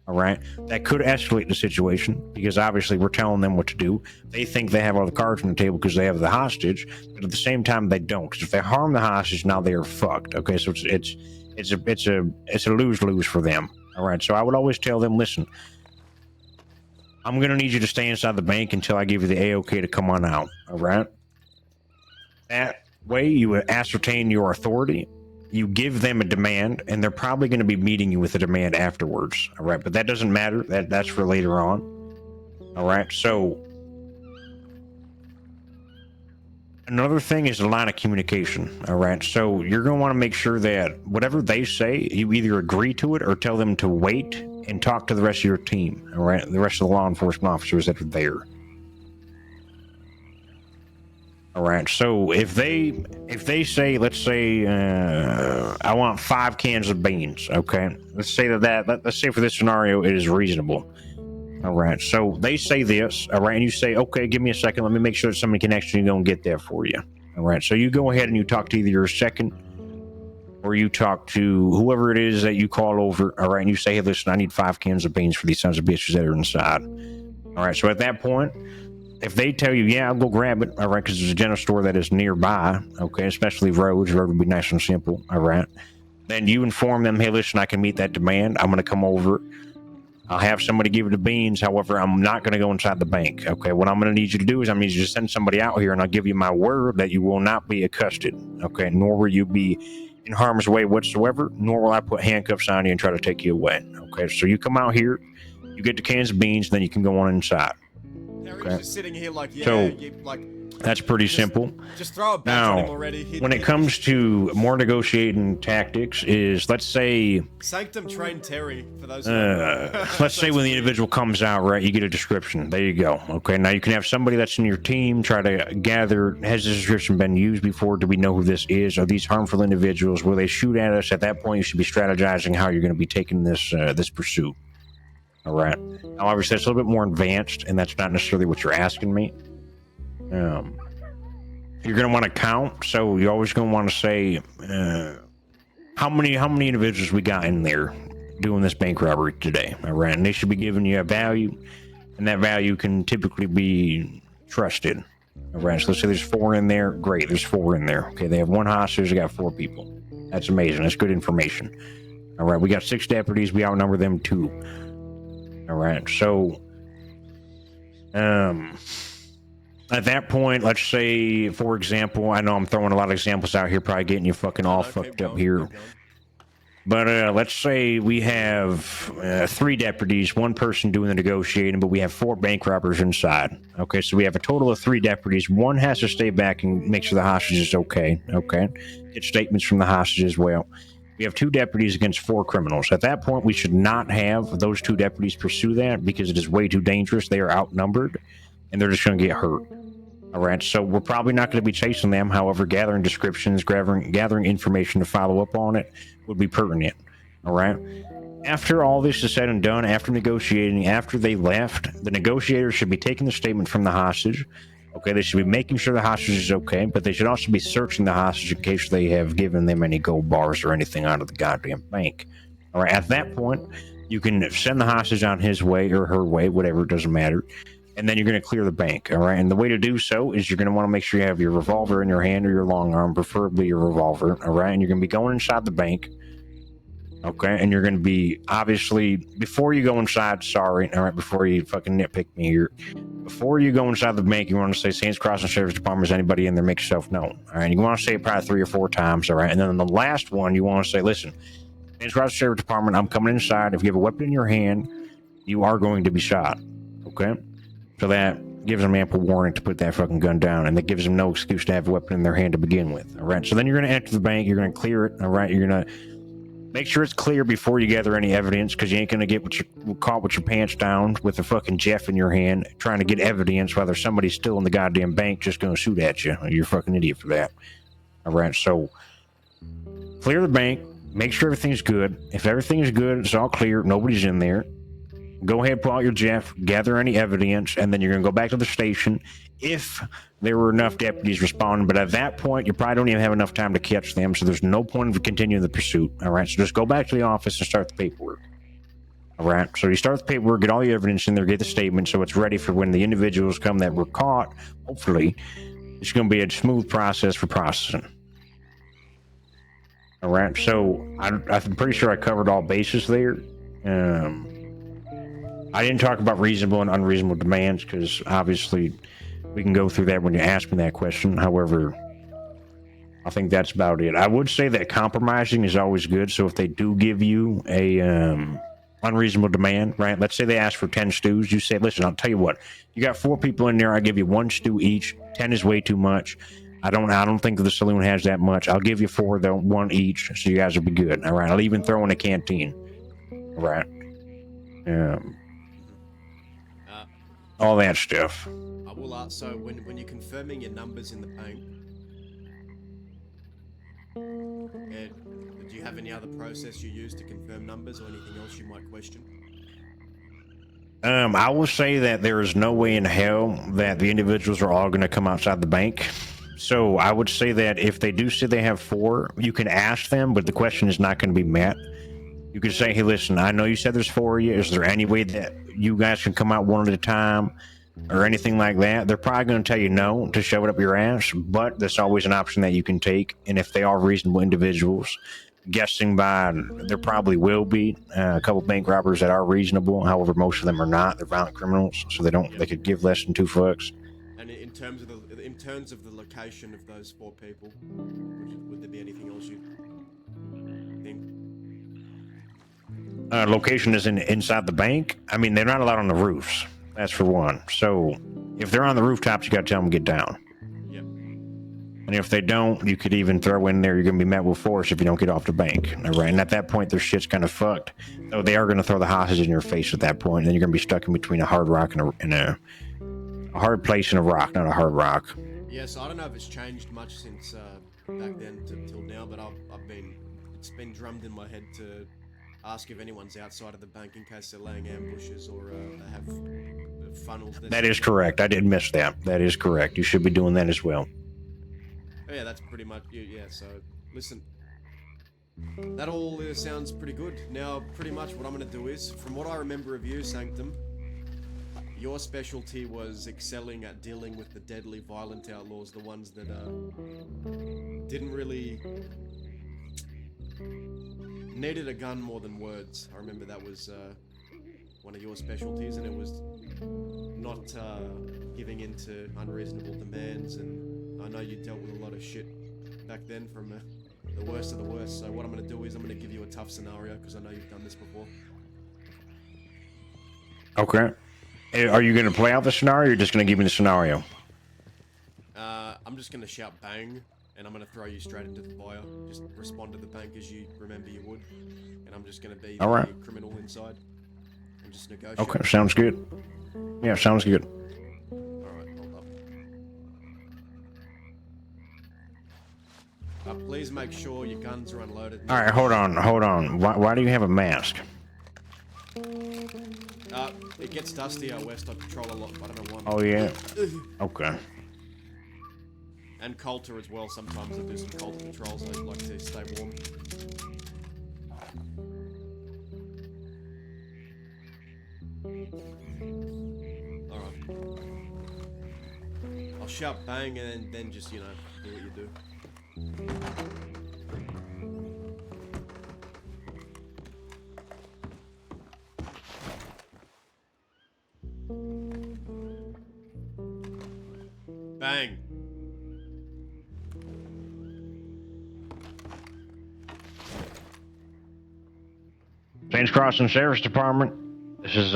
All right, that could escalate the situation because obviously we're telling them what to do. They think they have all the cards on the table because they have the hostage, but at the same time they don't. Because if they harm the hostage, now they are fucked. Okay, so it's a lose-lose for them. All right, so I would always tell them, listen, I'm gonna need you to stay inside the bank until I give you the A-OK to come on out. All right. That way, you ascertain your authority. You give them a demand, and they're probably going to be meeting you with a demand afterwards. All right, but that doesn't matter. That's for later on. All right. So another thing is the line of communication. All right. So you're going to want to make sure that whatever they say, you either agree to it or tell them to wait and talk to the rest of your team. All right, the rest of the law enforcement officers that are there. All right, so if they say, let's say, I want 5 cans of beans. Okay, let's say let's say for this scenario it is reasonable. All right, so they say this. All right, and you say, okay, give me a second. Let me make sure that somebody can actually go and get that for you. All right, so you go ahead and you talk to either your second or you talk to whoever it is that you call over. All right, and you say, hey, listen, I need 5 cans of beans for these sons of bitches that are inside. All right, so at that point, if they tell you, yeah, I'll go grab it, all right, because there's a general store that is nearby, okay, especially roads, road would be nice and simple, all right, then you inform them, hey, listen, I can meet that demand. I'm going to come over. I'll have somebody give you the beans. However, I'm not going to go inside the bank, okay? What I'm going to need you to do is I need you to send somebody out here, and I'll give you my word that you will not be accosted, okay, nor will you be in harm's way whatsoever, nor will I put handcuffs on you and try to take you away, okay? So you come out here, you get the cans of beans, and then you can go on inside. Harry's just sitting here like, yeah, So, you, like, that's pretty simple. Just throw a badge on him Now, already. when it comes to more negotiating tactics, is let's say, Sanctum trained Terry for those. let's say when the individual comes out, right, you get a description. There you go. Okay, now you can have somebody that's in your team try to gather, has this description been used before? Do we know who this is? Are these harmful individuals? Will they shoot at us? At that point, you should be strategizing how you're going to be taking this this pursuit. All right. Now, obviously, that's a little bit more advanced, and that's not necessarily what you're asking me. You're going to want to count, so you're always going to want to say how many individuals we got in there doing this bank robbery today. All right, and they should be giving you a value, and that value can typically be trusted. All right, so let's say there's 4 in there. Great, there's 4 in there. Okay, they have 1 hostage. They got 4 people. That's amazing. That's good information. All right, we got 6 deputies. We outnumber them 2. All right, so at that point, let's say, for example, I know I'm throwing a lot of examples out here, probably getting you fucking all fucked up here. But let's say we have 3 deputies, 1 person doing the negotiating, but we have 4 bank robbers inside. Okay, so we have a total of 3 deputies. 1 has to stay back and make sure the hostage is okay. Okay, get statements from the hostage as well. We have 2 deputies against 4 criminals. At that point, we should not have those 2 deputies pursue that because it is way too dangerous. They are outnumbered, and they're just going to get hurt. All right, so we're probably not going to be chasing them. However, gathering descriptions, gathering information to follow up on it would be pertinent. All right. After all this is said and done, after negotiating, after they left, the negotiators should be taking the statement from the hostage. Okay, they should be making sure the hostage is okay, but they should also be searching the hostage in case they have given them any gold bars or anything out of the goddamn bank. All right, at that point, you can send the hostage on his way or her way, whatever, it doesn't matter, and then you're going to clear the bank. All right, and the way to do so is you're going to want to make sure you have your revolver in your hand or your long arm, preferably your revolver. All right, and you're going to be going inside the bank. Okay, and you're going to be, obviously, before you go inside, sorry, all right, before you fucking nitpick me here, before you go inside the bank, you want to say Saints Crossing Sheriff's Department, is anybody in there, make yourself known, all right? You want to say it probably 3 or 4 times, all right? And then the last one, you want to say, listen, Saints Crossing Sheriff's Department, I'm coming inside. If you have a weapon in your hand, you are going to be shot, okay? So that gives them ample warning to put that fucking gun down, and that gives them no excuse to have a weapon in their hand to begin with, all right? So then you're going to enter the bank, you're going to clear it, all right? You're going to make sure it's clear before you gather any evidence, because you ain't gonna get caught with your pants down with a fucking Jeff in your hand trying to get evidence while there's somebody still in the goddamn bank just gonna shoot at you. You're a fucking idiot for that. All right, so clear the bank, make sure everything's good. If everything is good, it's all clear, nobody's in there. Go ahead, pull out your Jeff, gather any evidence, and then you're gonna go back to the station if there were enough deputies responding. But at that point, you probably don't even have enough time to catch them, so there's no point of continuing the pursuit. All right, so just go back to the office and start the paperwork. All right, so you start the paperwork, get all the evidence in there, get the statement, so it's ready for when the individuals come that were caught. Hopefully, it's going to be a smooth process for processing. All right, so I'm pretty sure I covered all bases there. I didn't talk about reasonable and unreasonable demands because obviously we can go through that when you ask me that question. However, I think that's about it. I would say that compromising is always good. So if they do give you a unreasonable demand, right? Let's say they ask for 10 stews. You say, listen, I'll tell you what, you got 4 people in there. I give you 1 stew each. 10 is way too much. I don't think the saloon has that much. I'll give you 4, though, 1 each. So you guys will be good. All right. I'll even throw in a canteen. All right. All that stuff. I will ask, so when you're confirming your numbers in the bank, do you have any other process you use to confirm numbers or anything else you might question? I will say that there is no way in hell that the individuals are all going to come outside the bank. So I would say that if they do say they have 4, you can ask them, but the question is not going to be met. You could say, hey, listen, I know you said there's 4 of you. Is there any way that you guys can come out one at a time or anything like that? They're probably going to tell you no to shove it up your ass, but that's always an option that you can take. And if they are reasonable individuals, guessing by there probably will be a couple bank robbers that are reasonable. However, most of them are not. They're violent criminals, so they could give less than 2 fucks. And in terms of the location of those 4 people, would there be anything else you think? Location is inside the bank. I mean, they're not allowed on the roofs. That's for one. So if they're on the rooftops, you got to tell them to get down. Yep. And if they don't, you could even throw in there, you're going to be met with force if you don't get off the bank. All right. And at that point, their shit's kind of fucked. So they are going to throw the hostage in your face at that point. And then you're going to be stuck in between a hard rock and a hard place and a rock, not a hard rock. Yes, I don't know if it's changed much since back then till now, but it's been drummed in my head to ask if anyone's outside of the bank in case they're laying ambushes or they have funnels. That is correct. I did miss that. That is correct. You should be doing that as well. Oh, yeah, that's pretty much it. Yeah, so listen, that all sounds pretty good. Now, pretty much what I'm going to do is, from what I remember of you, Sanctum, your specialty was excelling at dealing with the deadly, violent outlaws, the ones that didn't really needed a gun more than words. I remember that was one of your specialties, and it was not giving in to unreasonable demands. And I know you dealt with a lot of shit back then from the worst of the worst. So what I'm going to do is I'm going to give you a tough scenario because I know you've done this before. Okay. Are you going to play out the scenario, or you're just going to give me the scenario? I'm just going to shout bang, and I'm going to throw you straight into the fire. Just respond to the bank as you remember you would. And I'm just going to be the criminal inside. And just negotiate. Okay, sounds good. Yeah, sounds good. Alright, hold up. Please make sure your guns are unloaded. Alright, hold on. Why do you have a mask? It gets dusty out west. I patrol a lot. I don't know why. Oh, yeah? Okay. And Coulter as well. Sometimes I do some Coulter patrols. I like to stay warm. Alright. I'll shout bang and then just, do what you do. Bang. Saints Crossing Sheriff's Department. This is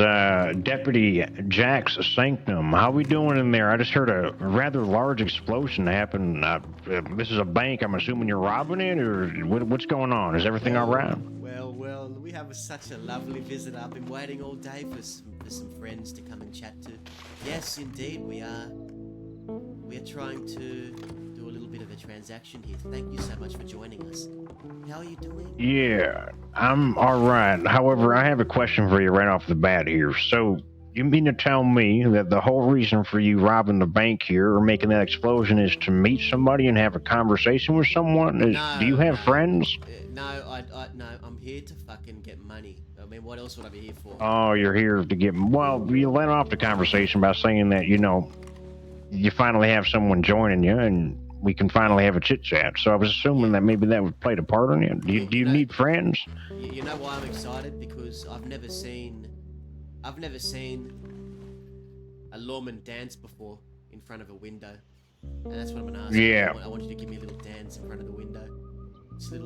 Deputy Jack's Sanctum. How we doing in there? I just heard a rather large explosion happen. This is a bank. I'm assuming you're robbing it, or what's going on? Is everything all right? Well, we have such a lovely visitor. I've been waiting all day for some friends to come and chat to. Yes, indeed, we are trying to do a little bit of a transaction here. Thank you so much for joining us. How are you doing? Yeah, I'm all right. However, I have a question for you right off the bat here. So, you mean to tell me that the whole reason for you robbing the bank here or making that explosion is to meet somebody and have a conversation with someone? Do you have friends? No, no, I'm here to fucking get money. I mean, what else would I be here for? Oh, you're here to get... Well, you let off the conversation by saying that, you finally have someone joining you and we can finally have a chit-chat. So I was assuming that maybe that would play a part in it. Do you need friends? You know why I'm excited? Because I've never seen a lawman dance before in front of a window. And that's what I'm gonna ask. Yeah. I want you to give me a little dance in front of the window.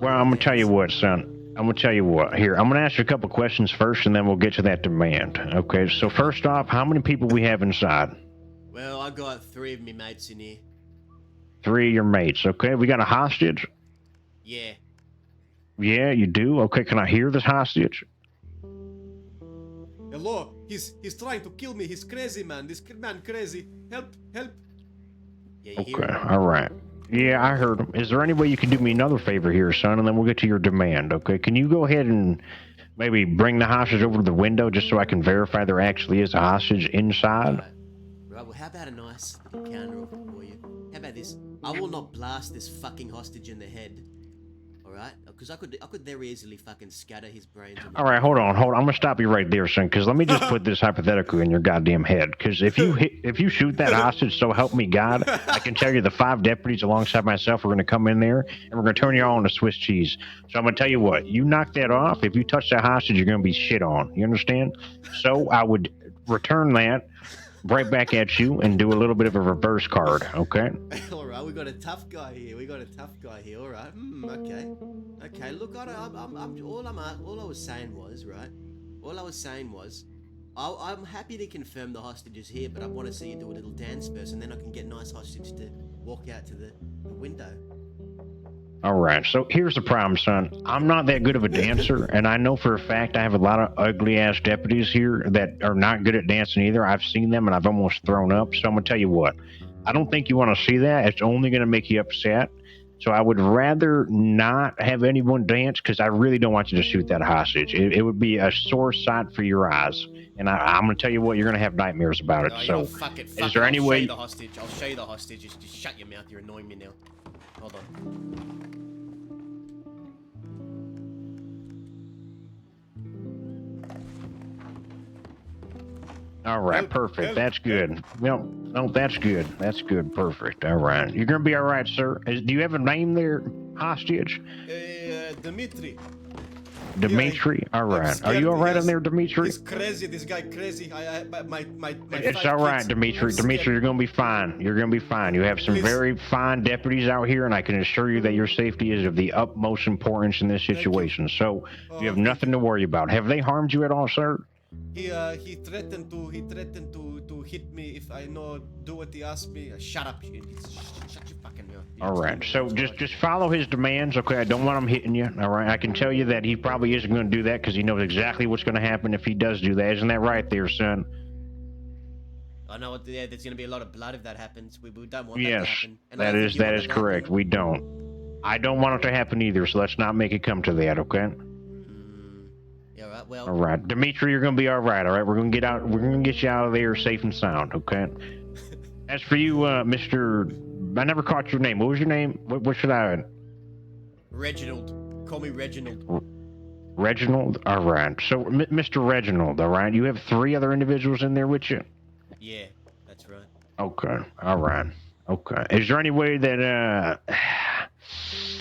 Well, I'm gonna tell you what, son. I'm gonna tell you what. Here, I'm gonna ask you a couple questions first, and then we'll get to that demand. Okay. So first off, how many people we have inside? Well, I got 3 of me mates in here. 3 of your mates. Okay. We got a hostage. Yeah. Yeah, you do. Okay. Can I hear this hostage? Hello. He's trying to kill me. He's crazy, man. This man crazy. Help! Help! Yeah, you hear Okay. him? All right. Yeah, I heard him. Is there any way you can do me another favor here, son, and then we'll get to your demand? Okay. Can you go ahead and maybe bring the hostage over to the window just so I can verify there actually is a hostage inside? Right, well, how about a nice little counter offer for you? How about this? I will not blast this fucking hostage in the head. Alright? Because I could very easily fucking scatter his brains. All right, hold on. I'm gonna stop you right there, son, because let me just put this hypothetical in your goddamn head. Because if you shoot that hostage, so help me God, I can tell you the 5 deputies alongside myself are gonna come in there and we're gonna turn you all into Swiss cheese. So I'm gonna tell you what, you knock that off. If you touch that hostage, you're gonna be shit on. You understand? So I would return that right back at you and do a little bit of a reverse card. Okay. Alright, we got a tough guy here. Alright. Okay. Look, all I was saying was, I'm happy to confirm the hostage is here, but I want to see you do a little dance first, and then I can get nice hostage to walk out to the window. All right, so here's the problem, son. I'm not that good of a dancer, and I know for a fact I have a lot of ugly-ass deputies here that are not good at dancing either. I've seen them, and I've almost thrown up. So I'm going to tell you what. I don't think you want to see that. It's only going to make you upset. So I would rather not have anyone dance because I really don't want you to shoot that hostage. It would be a sore sight for your eyes. And I'm going to tell you what, you're going to have nightmares about it. So Fuck it. is there any way... I'll show you the hostage. Just shut your mouth. You're annoying me now. Hold on. All right, perfect. That's good. No, that's good. That's good. Perfect. All right. You're going to be all right, sir. Do you have a name there, hostage? Dimitri. Dimitri? All right. Are you all right in there, Dimitri? He's crazy. This guy crazy. It's all right, Dimitri. Dimitri, you're going to be fine. You're going to be fine. You have some very fine deputies out here, and I can assure you that your safety is of the utmost importance in this situation. So you have nothing to worry about. Have they harmed you at all, sir? He threatened to hit me if I do what he asked me. Shut up. Shut your fucking mouth. All right. So just follow his demands. Okay. I don't want him hitting you. All right. I can tell you that he probably isn't going to do that because he knows exactly what's going to happen if he does do that. Isn't that right there, son? I know. Yeah, there's going to be a lot of blood if that happens. We don't want that to happen. Yes, that is correct. We don't. I don't want it to happen either. So let's not make it come to that. Okay. Yeah, right, well. All right, Dimitri, you're gonna be all right. All right, we're gonna get you out of there safe and sound. Okay. As for you, Mr. I never caught your name. What was your name? What should I? Reginald. Call me Reginald. Reginald. All right. So, Mr. Reginald. All right. You have 3 other individuals in there with you. Yeah, that's right. Okay. All right. Okay. Is there any way that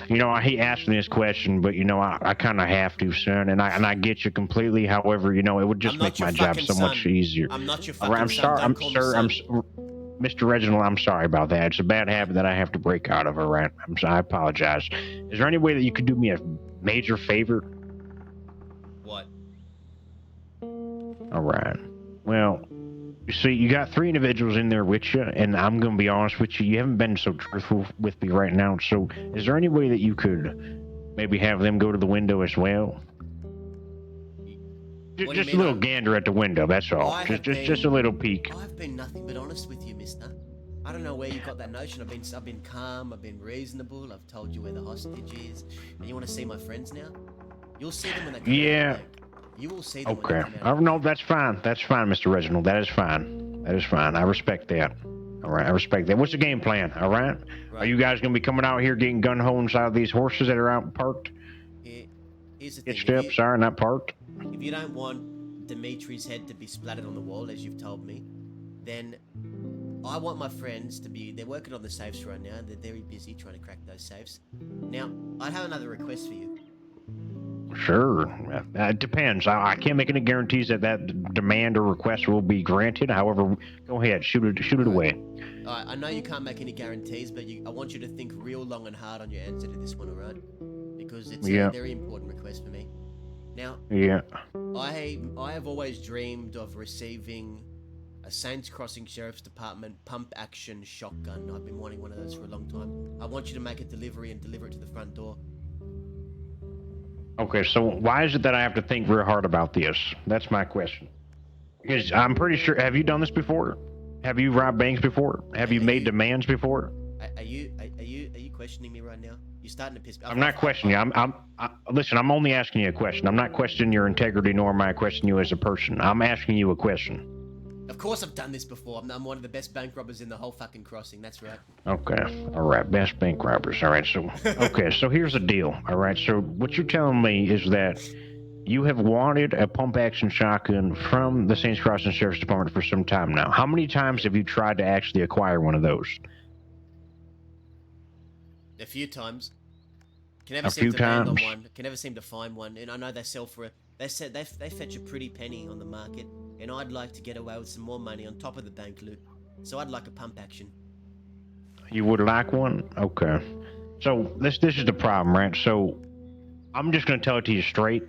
I hate asking this question, but I kind of have to, son, and I get you completely. However, it would just make my job so much easier. I'm not your fucking son. Mr. Reginald, I'm sorry about that. It's a bad habit that I have to break out of, all right? I apologize. Is there any way that you could do me a major favor? What? All right. Well, you see, you got 3 individuals in there with you, and I'm going to be honest with you, you haven't been so truthful with me right now, so is there any way that you could maybe have them go to the window as well? Just a little gander at the window, that's all. Just a little peek. I've been nothing but honest with you, mister. I don't know where you got that notion. I've been calm, I've been reasonable, I've told you where the hostage is. And you want to see my friends now? You'll see them when they come out. You will see them when they come out. No, that's fine. That's fine, Mr. Reginald. That is fine. That is fine. I respect that. All right, I respect that. What's the game plan, all right? Are you guys going to be coming out here getting gun-ho inside of these horses that are out parked? Here's the thing. Hitched up, sorry, not parked. If you don't want Dimitri's head to be splattered on the wall, as you've told me, then I want my friends to be... They're working on the safes right now. They're very busy trying to crack those safes. Now, I'd have another request for you. Sure. It depends. I can't make any guarantees that demand or request will be granted. However, go ahead. Shoot it away. I know you can't make any guarantees, but I want you to think real long and hard on your answer to this one, alright? Because it's a very important request for me. Now, I have always dreamed of receiving a Saints Crossing Sheriff's Department pump-action shotgun. I've been wanting one of those for a long time. I want you to make a delivery and deliver it to the front door. Okay, so why is it that I have to think real hard about this? That's my question. Because I'm pretty sure... Have you done this before? Have you robbed banks before? Have you made demands before? Are you questioning me right now? You're starting to piss me off. I'm not questioning you. Listen, I'm only asking you a question. I'm not questioning your integrity, nor am I questioning you as a person. I'm asking you a question. Of course I've done this before. I'm one of the best bank robbers in the whole fucking crossing. That's right. Okay. All right. Best bank robbers. All right. So, okay. So here's the deal. All right. So what you're telling me is that you have wanted a pump-action shotgun from the Saints Crossing Sheriff's Department for some time now. How many times have you tried to actually acquire one of those? A few times. Can never seem to land on one. Can never seem to find one. And I know they sell for they said they fetch a pretty penny on the market. And I'd like to get away with some more money on top of the bank loot. So I'd like a pump action. You would like one? Okay. So this is the problem, right? So I'm just going to tell it to you straight.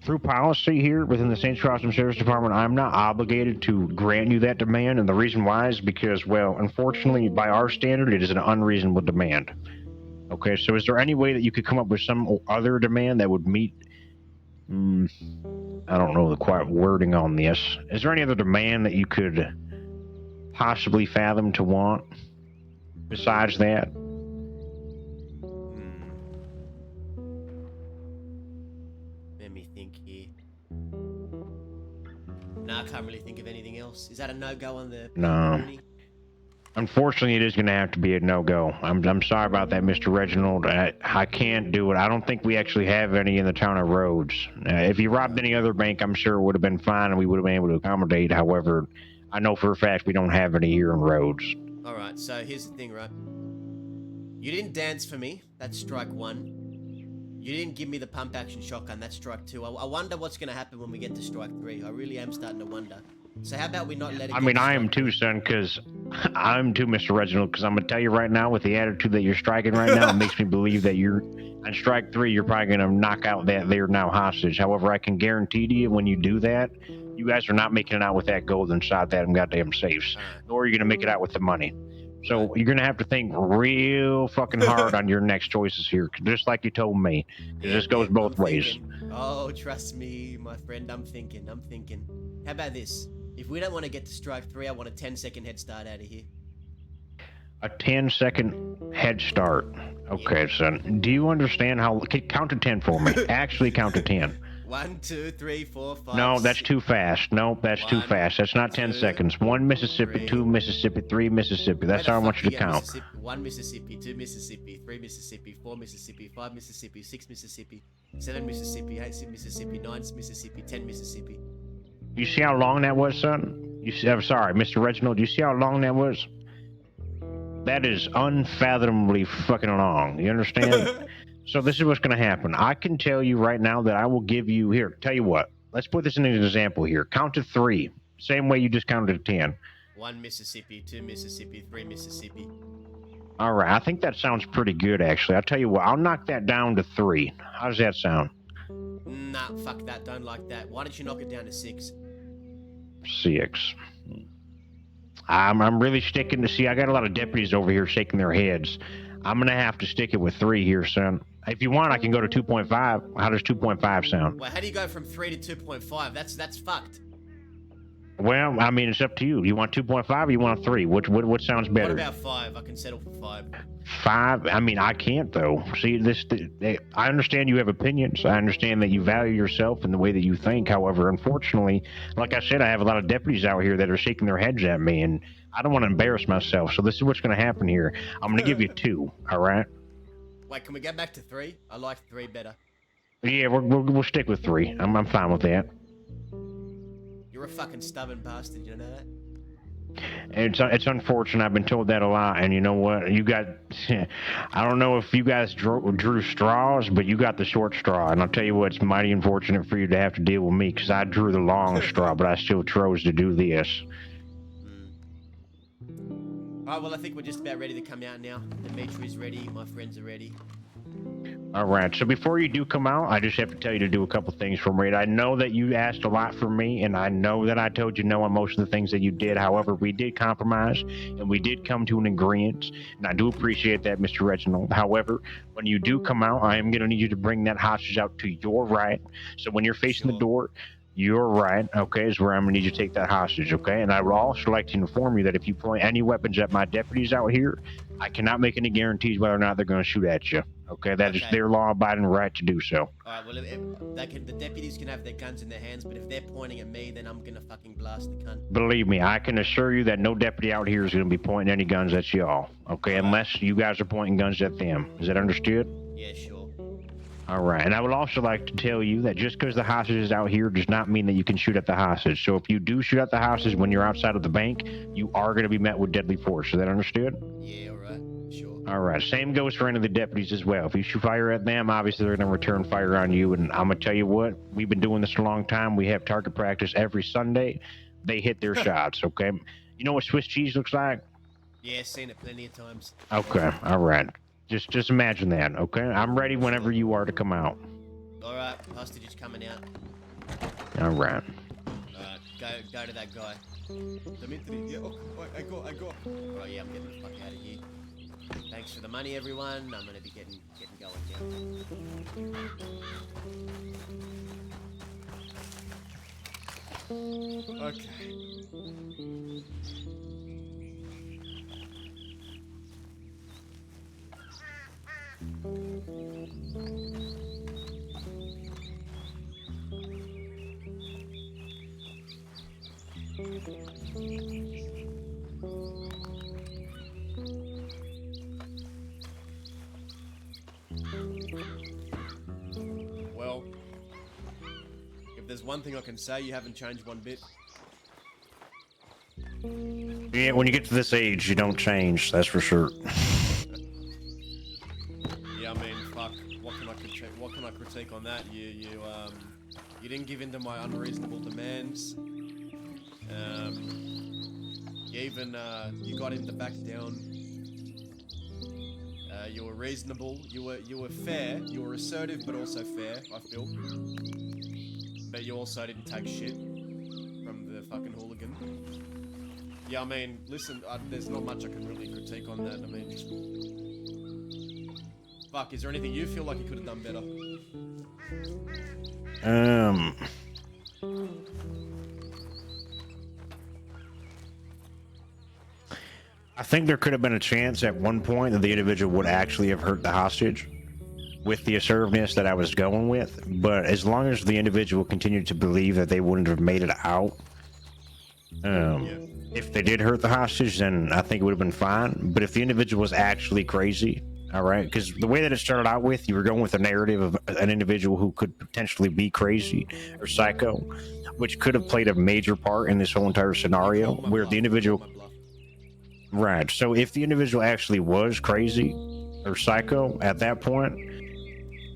Through policy here within the Saints Crossing Sheriff's Department, I'm not obligated to grant you that demand. And the reason why is because, well, unfortunately, by our standard, it is an unreasonable demand. Okay, so is there any way that you could come up with some other demand that would meet... I don't know the quiet wording on this. Is there any other demand that you could possibly fathom to want besides that? Let me think here. No, I can't really think of anything else. Is that a no-go on the... No. Unfortunately, it is going to have to be a no-go. I'm sorry about that, Mr. Reginald. I can't do it. I don't think we actually have any in the town of Rhodes. If you robbed any other bank, I'm sure it would have been fine and we would have been able to accommodate. However, I know for a fact we don't have any here in Rhodes. All right, so here's the thing, right? You didn't dance for me. That's strike one. You didn't give me the pump-action shotgun. That's strike two. I wonder what's going to happen when we get to strike three. I really am starting to wonder. So how about we not let it... I mean, I am too, son, because... I'm too, Mr. Reginald, because I'm going to tell you right now, with the attitude that you're striking right now, it makes me believe that you're... On strike three, you're probably going to knock out that there now hostage. However, I can guarantee to you, when you do that, you guys are not making it out with that gold inside that goddamn safes. Nor are you going to make it out with the money. So you're going to have to think real fucking hard on your next choices here, just like you told me. This goes both ways. Oh, trust me, my friend, I'm thinking. How about this? If we don't want to get to strike three, I want a 10-second head start out of here. A 10-second head start. Okay, son. Do you understand how... Count to 10 for me. Actually count to 10. 1, 2, 3, 4, 5... No, that's too fast. No, that's too fast. That's not 10 seconds. 1 Mississippi, 2 Mississippi, 3 Mississippi. That's how I want you to count. 1 Mississippi, 2 Mississippi, 3 Mississippi, 4 Mississippi, 5 Mississippi, 6 Mississippi, 7 Mississippi, 8 Mississippi, 9 Mississippi, 10 Mississippi. You see how long that was, son? I'm sorry, Mr. Reginald. You see how long that was? That is unfathomably fucking long. You understand? So this is what's going to happen. I can tell you right now that I will give you... Here, tell you what. Let's put this in an example here. Count to 3. Same way you just counted to 10. 1 Mississippi, 2 Mississippi, 3 Mississippi. All right, I think that sounds pretty good, actually. I'll tell you what, I'll knock that down to 3. How does that sound? Nah, fuck that. Don't like that. Why don't you knock it down to 6? 6. I'm really sticking to see. I got a lot of deputies over here shaking their heads. I'm gonna have to stick it with 3 here, son. If you want, I can go to 2.5. How does 2.5 sound? Well, how do you go from 3 to 2.5? That's fucked. Well, I mean, it's up to you. You want 2.5 or you want a 3? What sounds better? What about 5? I can settle for 5. 5? I mean, I can't though. See, I understand you have opinions. I understand that you value yourself and the way that you think. However, unfortunately, like I said, I have a lot of deputies out here that are shaking their heads at me, and I don't want to embarrass myself. So this is what's going to happen here. I'm going to give you 2. All right? Wait, can we get back to 3? I like 3 better. Yeah, we'll stick with 3. I'm fine with that. You're a fucking stubborn bastard, you know that? It's unfortunate. I've been told that a lot, and you know what? You got. I don't know if you guys drew straws, but you got the short straw. And I'll tell you what, it's mighty unfortunate for you to have to deal with me, because I drew the long straw, but I still chose to do this. Alright, well, I think we're just about ready to come out now. Dimitri's ready, my friends are ready. All right, so before you do come out, I just have to tell you to do a couple things for me. I know that you asked a lot from me, and I know that I told you no on most of the things that you did. However, we did compromise, and we did come to an agreement, and I do appreciate that, Mr. Reginald. However, when you do come out, I am going to need you to bring that hostage out to your right. So when you're facing the door, your right, okay, is where I'm going to need you to take that hostage, okay? And I would also like to inform you that if you point any weapons at my deputies out here, I cannot make any guarantees whether or not they're going to shoot at you. Okay, that is their law-abiding right to do so. Alright, well, the deputies can have their guns in their hands, but if they're pointing at me, then I'm gonna fucking blast the cunt. Believe me, I can assure you that no deputy out here is going to be pointing any guns at y'all. Okay, unless you guys are pointing guns at them. Is that understood? Yeah, sure. All right, and I would also like to tell you that just because the hostage is out here does not mean that you can shoot at the hostage. So if you do shoot at the hostage when you're outside of the bank, you are going to be met with deadly force. Is that understood? Yeah, alright, sure. All right, same goes for any of the deputies as well. If you shoot fire at them, obviously they're going to return fire on you. And I'm going to tell you what, we've been doing this a long time. We have target practice every Sunday. They hit their shots, okay? You know what Swiss cheese looks like? Yeah, seen it plenty of times. Okay, all right. Just imagine that, okay? I'm ready whenever you are to come out. Alright, hostage is coming out. All right. Alright, go to that guy. Dimitri, yeah, I go. Oh yeah, I'm getting the fuck out of here. Thanks for the money, everyone. I'm gonna be getting going now. Okay. Well, if there's one thing I can say, you haven't changed one bit. Yeah, when you get to this age, you don't change, that's for sure. Yeah, I mean, fuck. What can I critique on that? You didn't give in to my unreasonable demands. You got him to back down. You were reasonable. You were fair. You were assertive, but also fair. I feel. But you also didn't take shit from the fucking hooligan. Yeah, I mean, listen. There's not much I can really critique on that. I mean, fuck. Is there anything you feel like you could have done better? I think there could have been a chance at one point that the individual would actually have hurt the hostage with the assertiveness that I was going with, but as long as the individual continued to believe that they wouldn't have made it out, if they did hurt the hostage, then I think it would have been fine. But if the individual was actually crazy, all right, because the way that it started out with, you were going with a narrative of an individual who could potentially be crazy or psycho, which could have played a major part in this whole entire scenario, where the individual... Right, so if the individual actually was crazy or psycho at that point,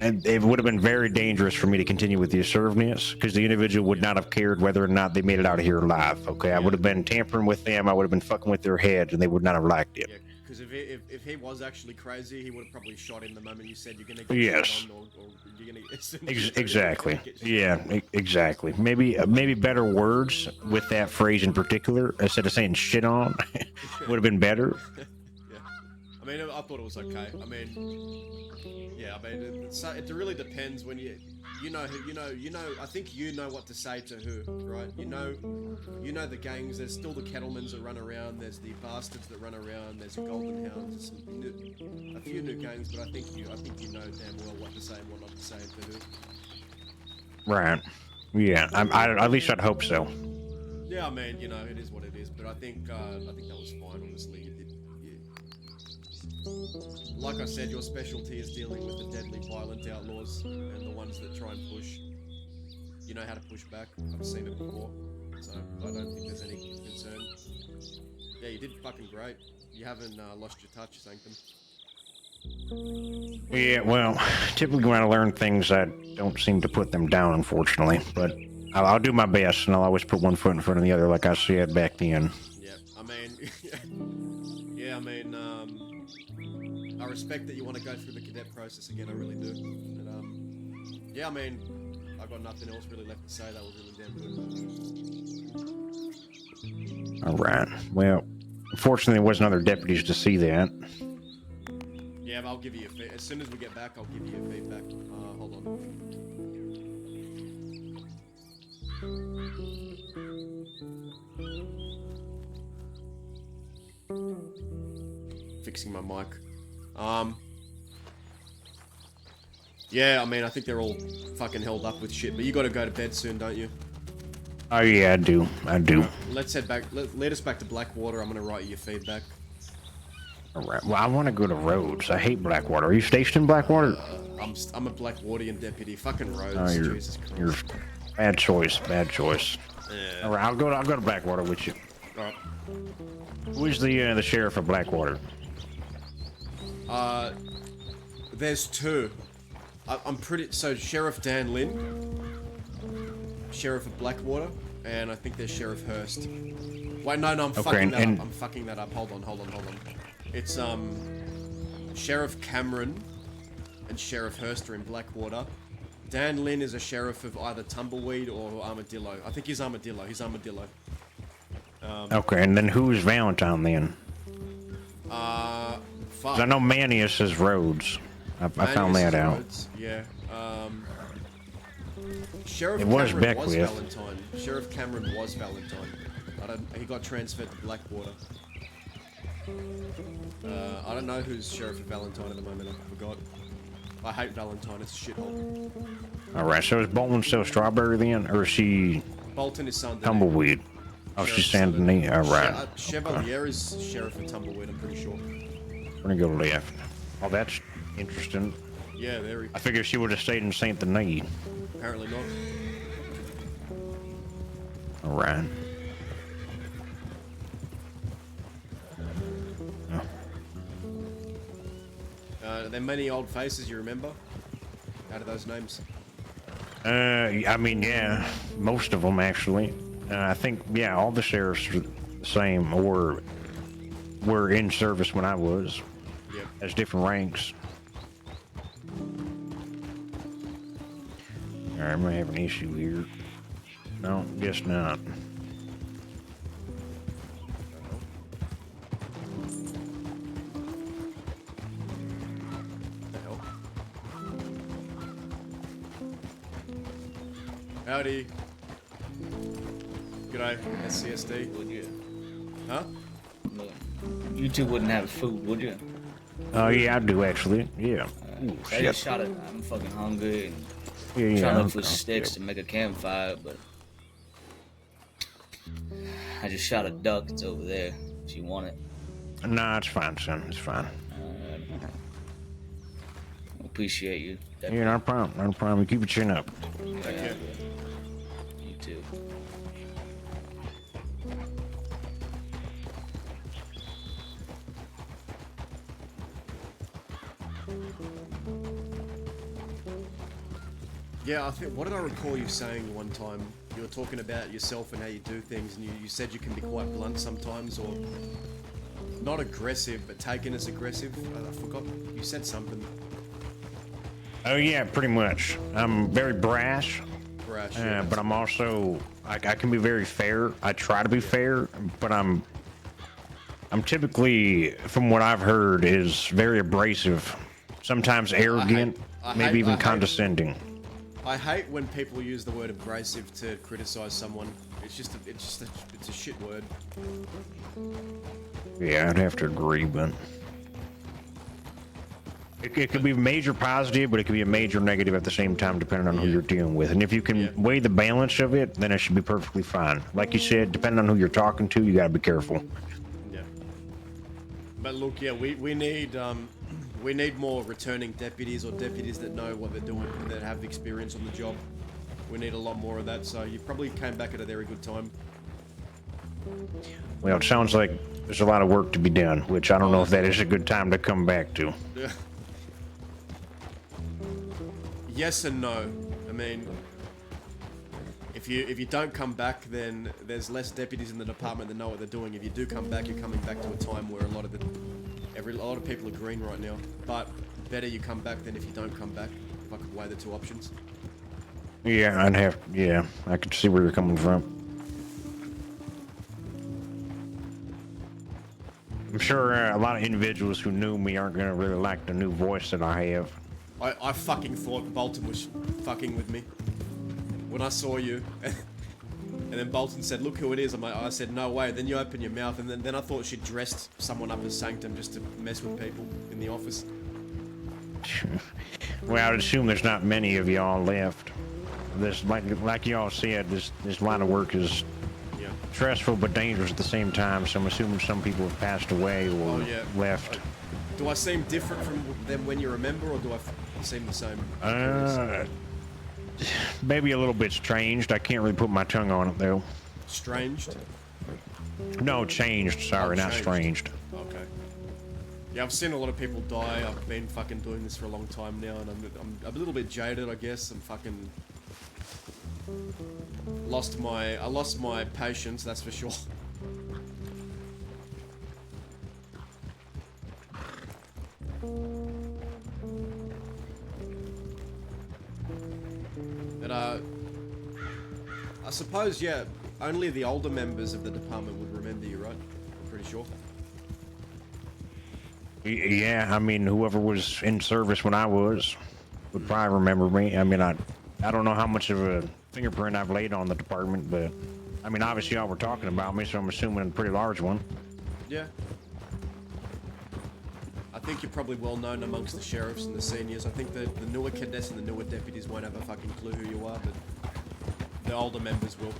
And it would have been very dangerous for me to continue with the assertiveness because the individual would not have cared whether or not they made it out of here alive. Okay, I would have been tampering with them. I would have been fucking with their heads, and they would not have liked it. Yeah, because if he was actually crazy, he would have probably shot him the moment you said you're gonna get Yes. shot on, or you're gonna as soon as you- Exactly. get shot Yeah, on. exactly. Maybe better words with that phrase in particular instead of saying shit on would have been better. Yeah, I mean, I thought it was okay. I mean, yeah, I mean, it really depends when you know. I think you know what to say to who, right? You know the gangs. There's still the Kettlemans that run around. There's the bastards that run around. There's the Golden Hounds. There's a few new gangs, but I think you know damn well what to say and what not to say to who. Right. Yeah. At least I'd hope so. Yeah, I mean, it is what it is. But I think that was fine. Honestly, you did. Like I said, your specialty is dealing with the deadly, violent outlaws and the ones that try and push. You know how to push back. I've seen it before, so I don't think there's any concern. Yeah, you did fucking great. You haven't lost your touch, Sanctum. Yeah, well, typically when I learn things, I don't seem to put them down, unfortunately. But I'll do my best, and I'll always put one foot in front of the other, like I said back then. Yeah, I mean, yeah, I mean, I respect that you want to go through the cadet process again. I really do. And yeah, I mean, I've got nothing else really left to say. That was really damn good. All right. Well, unfortunately, there wasn't other deputies to see that. Yeah, but I'll give you as soon as we get back. I'll give you your feedback. Hold on. Fixing my mic. Yeah, I mean, I think they're all fucking held up with shit, but you gotta go to bed soon, don't you? Oh, yeah, I do. Let's head back. Lead us back to Blackwater. I'm gonna write you your feedback. All right. Well, I want to go to Rhodes. I hate Blackwater. Are you stationed in Blackwater? I'm a Blackwaterian deputy. Fucking Rhodes. Oh, Jesus Christ. you're bad choice. Yeah. All right, I'll go to Blackwater with you. Alright. Who's the sheriff of Blackwater? There's two. I'm pretty. So Sheriff Dan Lynn, Sheriff of Blackwater, and I think there's Sheriff Hurst. Wait, no, I'm fucking that up. I'm fucking that up. Hold on. It's Sheriff Cameron and Sheriff Hurst are in Blackwater. Dan Lynn is a sheriff of either Tumbleweed or Armadillo. I think he's Armadillo. Okay, and then who's Valentine then? Fuck. 'Cause I know Manius is Rhodes. I found Manius that is out. Rhodes, yeah. Sheriff It was Cameron Beckwith. was Valentine. Sheriff Cameron was Valentine. He got transferred to Blackwater. I don't know who's Sheriff of Valentine at the moment. I forgot. I hate Valentine. It's a shithole. All right, so is Bolton still Strawberry then, or is she Bolton is Saint Denis. Tumbleweed? Oh, Sheriff she's Saint Denis. All right. Chevalier is Sheriff of Tumbleweed, I'm pretty sure. We're gonna go left. Oh, that's interesting. Yeah, very. I figured she would have stayed in Saint Denis. Apparently not. All right. Are there many old faces you remember? Out of those names? I mean, yeah, most of them actually. I think, yeah, all the sheriffs are the same, or were in service when I was. Yep. As different ranks. Alright, I might have an issue here. No, guess not. The hell? Howdy. G'day, SCSD. Would you? Huh? Look, you two wouldn't have food, would you? Oh, yeah, I do actually. Yeah. Ooh, I shit. just shot it. I'm fucking hungry and Yeah, trying to look for okay. sticks to make a campfire, but I just shot a duck. It's over there. If you want it. Nah, it's fine, son. It's fine. Appreciate you. Yeah, no problem. No problem. Keep your chin up. Yeah, you too. Yeah, I think, what did I recall you saying one time? You were talking about yourself and how you do things, and you said you can be quite blunt sometimes, or not aggressive, but taken as aggressive. I forgot, you said something. Oh yeah, pretty much. I'm very brash, Brash, yeah, but I'm also I can be very fair. I try to be fair, but I'm typically, from what I've heard, is very abrasive, sometimes arrogant, maybe even condescending. I hate when people use the word abrasive to criticize someone. It's a shit word. Yeah, I'd have to agree, but it could be major positive, but it could be a major negative at the same time, depending on who you're dealing with. And if you can weigh the balance of it, then it should be perfectly fine. Like you said, depending on who you're talking to, you gotta be careful. Yeah. But look, yeah, we need more returning deputies or deputies that know what they're doing, that have experience on the job. We need a lot more of that, so you probably came back at a very good time. Well, it sounds like there's a lot of work to be done, which I don't know if that is a good time to come back to. Yeah. Yes and no. I mean, if you don't come back, then there's less deputies in the department that know what they're doing. If you do come back, you're coming back to a time where a lot of people are green right now. But better you come back than if you don't come back. If I could weigh the two options. Yeah, I could see where you're coming from. I'm sure a lot of individuals who knew me aren't gonna really like the new voice that I have. I fucking thought Bolton was fucking with me when I saw you. And then Bolton said, look who it is. I said, no way. Then you open your mouth, and then I thought she dressed someone up as Sanctum just to mess with people in the office. Well, I would assume there's not many of y'all left. This, like y'all said, this line of work is stressful but dangerous at the same time, so I'm assuming some people have passed away or left. Do I seem different from them when you remember, or do I seem the same? Maybe a little bit changed. I can't really put my tongue on it, though. Stranged? No, changed. Sorry, not stranged. Okay. Yeah, I've seen a lot of people die. I've been fucking doing this for a long time now, and I'm a little bit jaded, I guess. I'm fucking... I lost my patience, that's for sure. But I suppose, yeah, only the older members of the department would remember you, right? I'm pretty sure. Yeah, I mean, whoever was in service when I was would probably remember me. I mean, I don't know how much of a fingerprint I've laid on the department, but I mean, obviously y'all were talking about me, so I'm assuming a pretty large one. Yeah. I think you're probably well known amongst the sheriffs and the seniors. I think the newer cadets and the newer deputies won't have a fucking clue who you are, but the older members will.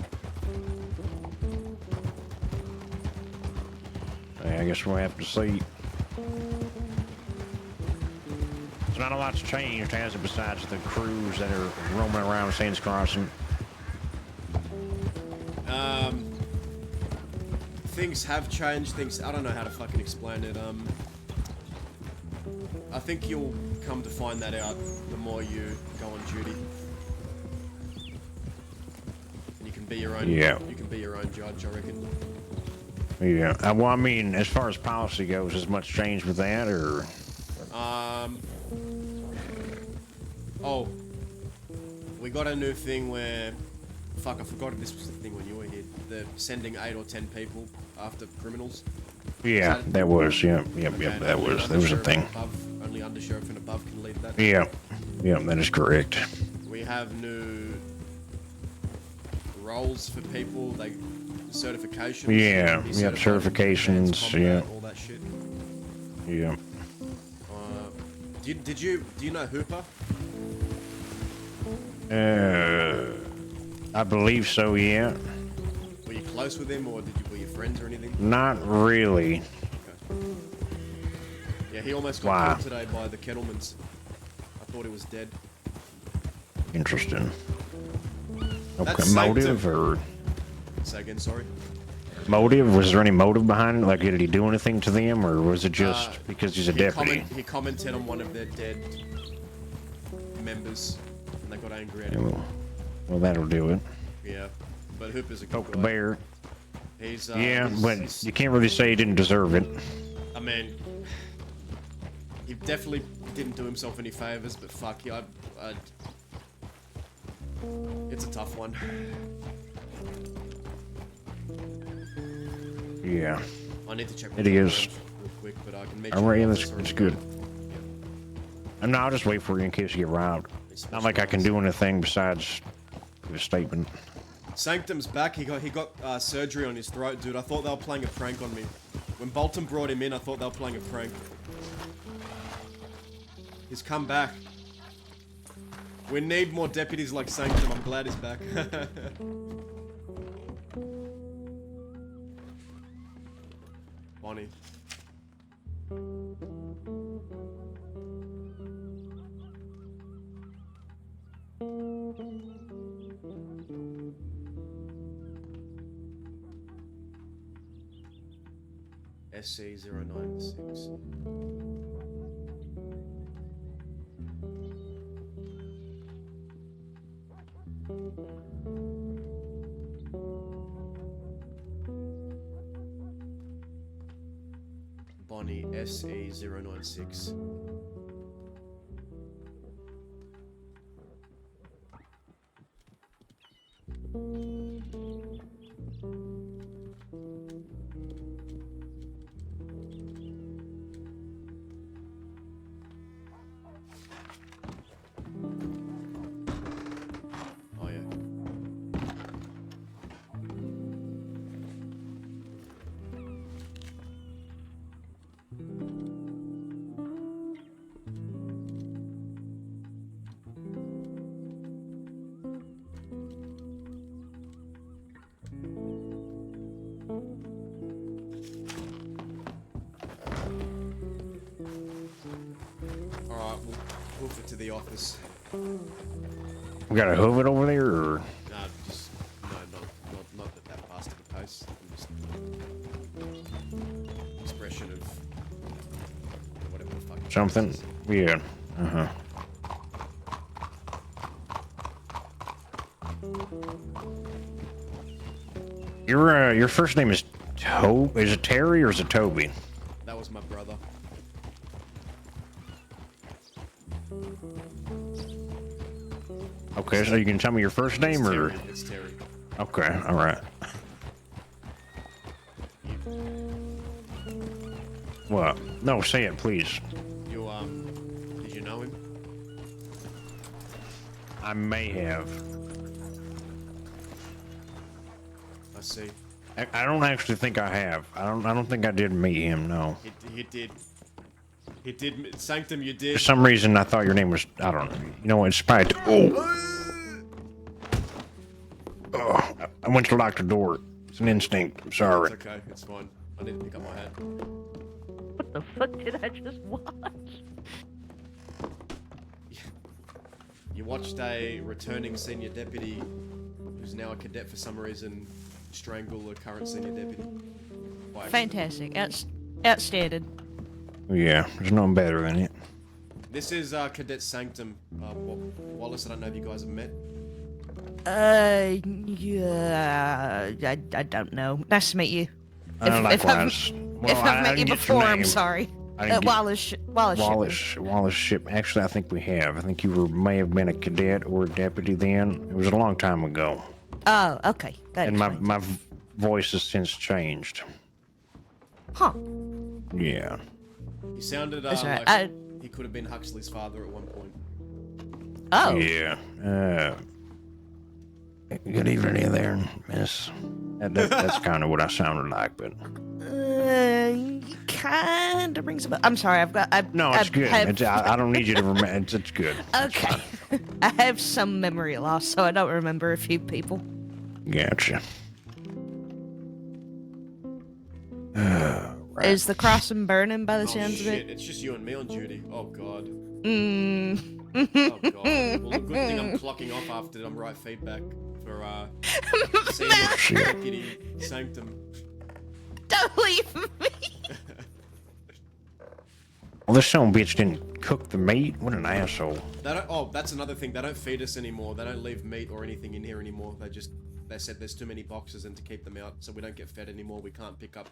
I guess we'll have to see. So not a lot's changed, has it, besides the crews that are roaming around Saints Crossing? Things have changed. I don't know how to fucking explain it. I think you'll come to find that out the more you go on duty. And you can be your own. Yeah. You can be your own judge, I reckon. Yeah. Well, I mean, as far as policy goes, has much changed with that, or? Oh. We got a new thing where... Fuck, I forgot this was the thing when you were here. The sending 8 or 10 people after criminals. Yeah, that was, yeah, that was a thing. Only undersheriff and above can lead that. Yeah, that is correct. We have new roles for people, like certifications. Yeah, certifications, combat, all that shit. Yeah. Do you know Hooper? I believe so, yeah. Were you close with him, or were you friends or anything? Not really. Okay. Yeah, he almost got killed today by the Kettlemans. I thought he was dead. Interesting. That's Okay, motive or? Say again, sorry. Motive? Was there any motive behind it? Like, did he do anything to them, or was it just because he's a deputy? He commented on one of their dead members and they got angry at Yeah, him. well, that'll do it. Yeah, but Hooper's a good Poke the guy. bear. He's Yeah, he's- but he's- you can't really say he didn't deserve it. I mean, he definitely didn't do himself any favors, but fuck yeah, it's a tough one. Yeah. I need to check. It is. Real quick, but I can meet All you right, in the that's office or good. anything. And now I'll just wait for you in case you get robbed. Not like I can do anything besides give a statement. Sanctum's back. He got surgery on his throat, dude. I thought they were playing a prank on me. When Bolton brought him in, I thought they were playing a prank. He's come back. We need more deputies like Sanctum. I'm glad he's back. Bonnie. SC096. Bonnie SE096. Oh yeah. Alright, we'll hoof it to the office. We gotta hoof it over there, or Nah, just not that fast of a pace. Just expression of whatever the fuck. something? Yeah. Uh-huh. Your first name is Is it Terry or is it Toby? That was my brother. Okay, so you can tell me your first name, It's or Terry. It's Terry. okay, all right. What? No, say it, please. You did you know him? I may have. I see. I don't actually think I have. I don't think I did meet him. No. He did. He did. Sanctum, you For did. some reason, I thought your name was. I don't know. You know what? It's probably. Oh, I went to lock the door. It's an instinct. I'm sorry. It's okay. It's fine. I need to pick up my hat. What the fuck did I just watch? You watched a returning senior deputy, who's now a cadet for some reason, strangle a current senior deputy. By accident. Fantastic. Outstanding. Yeah, there's nothing better than it. This is Cadet Sanctum. Wallace, I don't know if you guys have met. Yeah, I don't know. Nice to meet you. Likewise. If I've met you before, I'm sorry. I didn't get- Wallace Ship. Actually, I think we have. I think you may have been a cadet or a deputy then. It was a long time ago. Oh, okay. That And explains. my voice has since changed. Huh. Yeah. He sounded That's right. like he could have been Huxley's father at one point. Oh. Yeah. Good evening there, miss. That's kind of what I sounded like, but Kind of rings a bell. I'm sorry. no, it's good. have- I don't need you to remember. It's good. Okay. I have some memory loss, so I don't remember a few people. Gotcha. Right. Is the crossing burning by the Oh sounds of shit! it? It's just you and me on duty. Oh god. Mm. Oh god. Well, the good thing I'm clocking off after I'm right feedback for senior deputy Sanctum. Don't leave me. Well, this son of a bitch didn't uncook the meat? What an asshole. They don't. Oh, that's another thing. They don't feed us anymore. They don't leave meat or anything in here anymore. They said there's too many boxes and to keep them out, so we don't get fed anymore. We can't pick up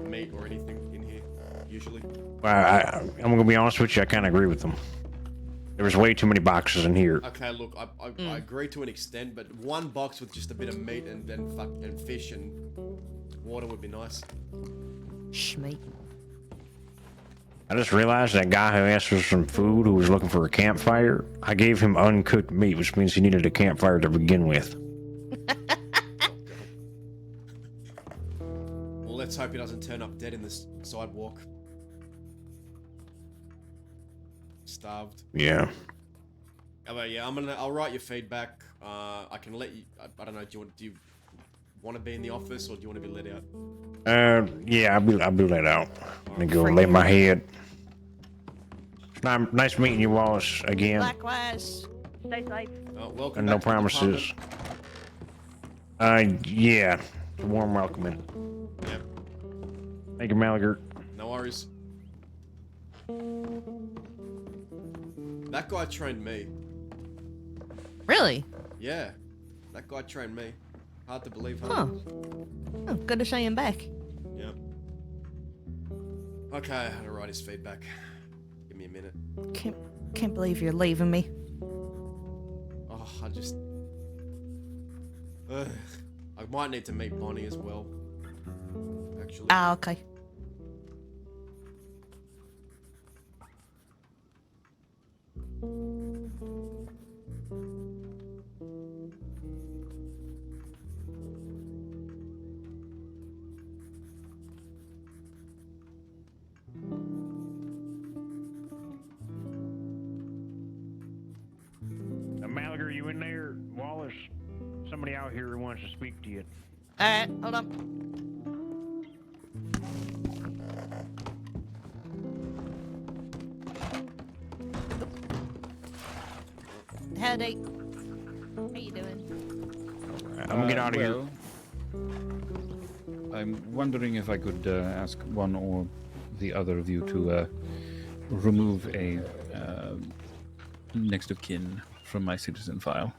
meat or anything in here, usually. I'm gonna be honest with you, I kind of agree with them. There was way too many boxes in here. Okay, look, I agree to an extent, but one box with just a bit of meat and fish and water would be nice. Schmeat. I just realized that guy who asked for some food, who was looking for a campfire, I gave him uncooked meat, which means he needed a campfire to begin with. Well, let's hope he doesn't turn up dead in this sidewalk. Starved. Yeah. But yeah, I'll write your feedback. I can let you. I don't know. Do you want to be in the office or do you want to be let out? Yeah, I'll be let out. I'm gonna go lay my head. Nice meeting you, Wallace, again. Likewise. Stay safe. Welcome. And no back to the promises. Yeah. It's a warm welcoming. Yep. Thank you, Mallagher. No worries. That guy trained me. Really? Yeah. That guy trained me. Hard to believe, huh? Huh. Oh, good to see him back. Yep. Okay, I had to write his feedback. Give me a minute. Can't believe you're leaving me. Oh, I might need to meet Bonnie as well. Actually. Ah, okay. Mallagher, you in there? Wallace, somebody out here who wants to speak to you. Alright, hold on. Howdy. How you doing? I'm gonna get out of here. I'm wondering if I could ask one or the other of you to remove a next of kin from my citizen file.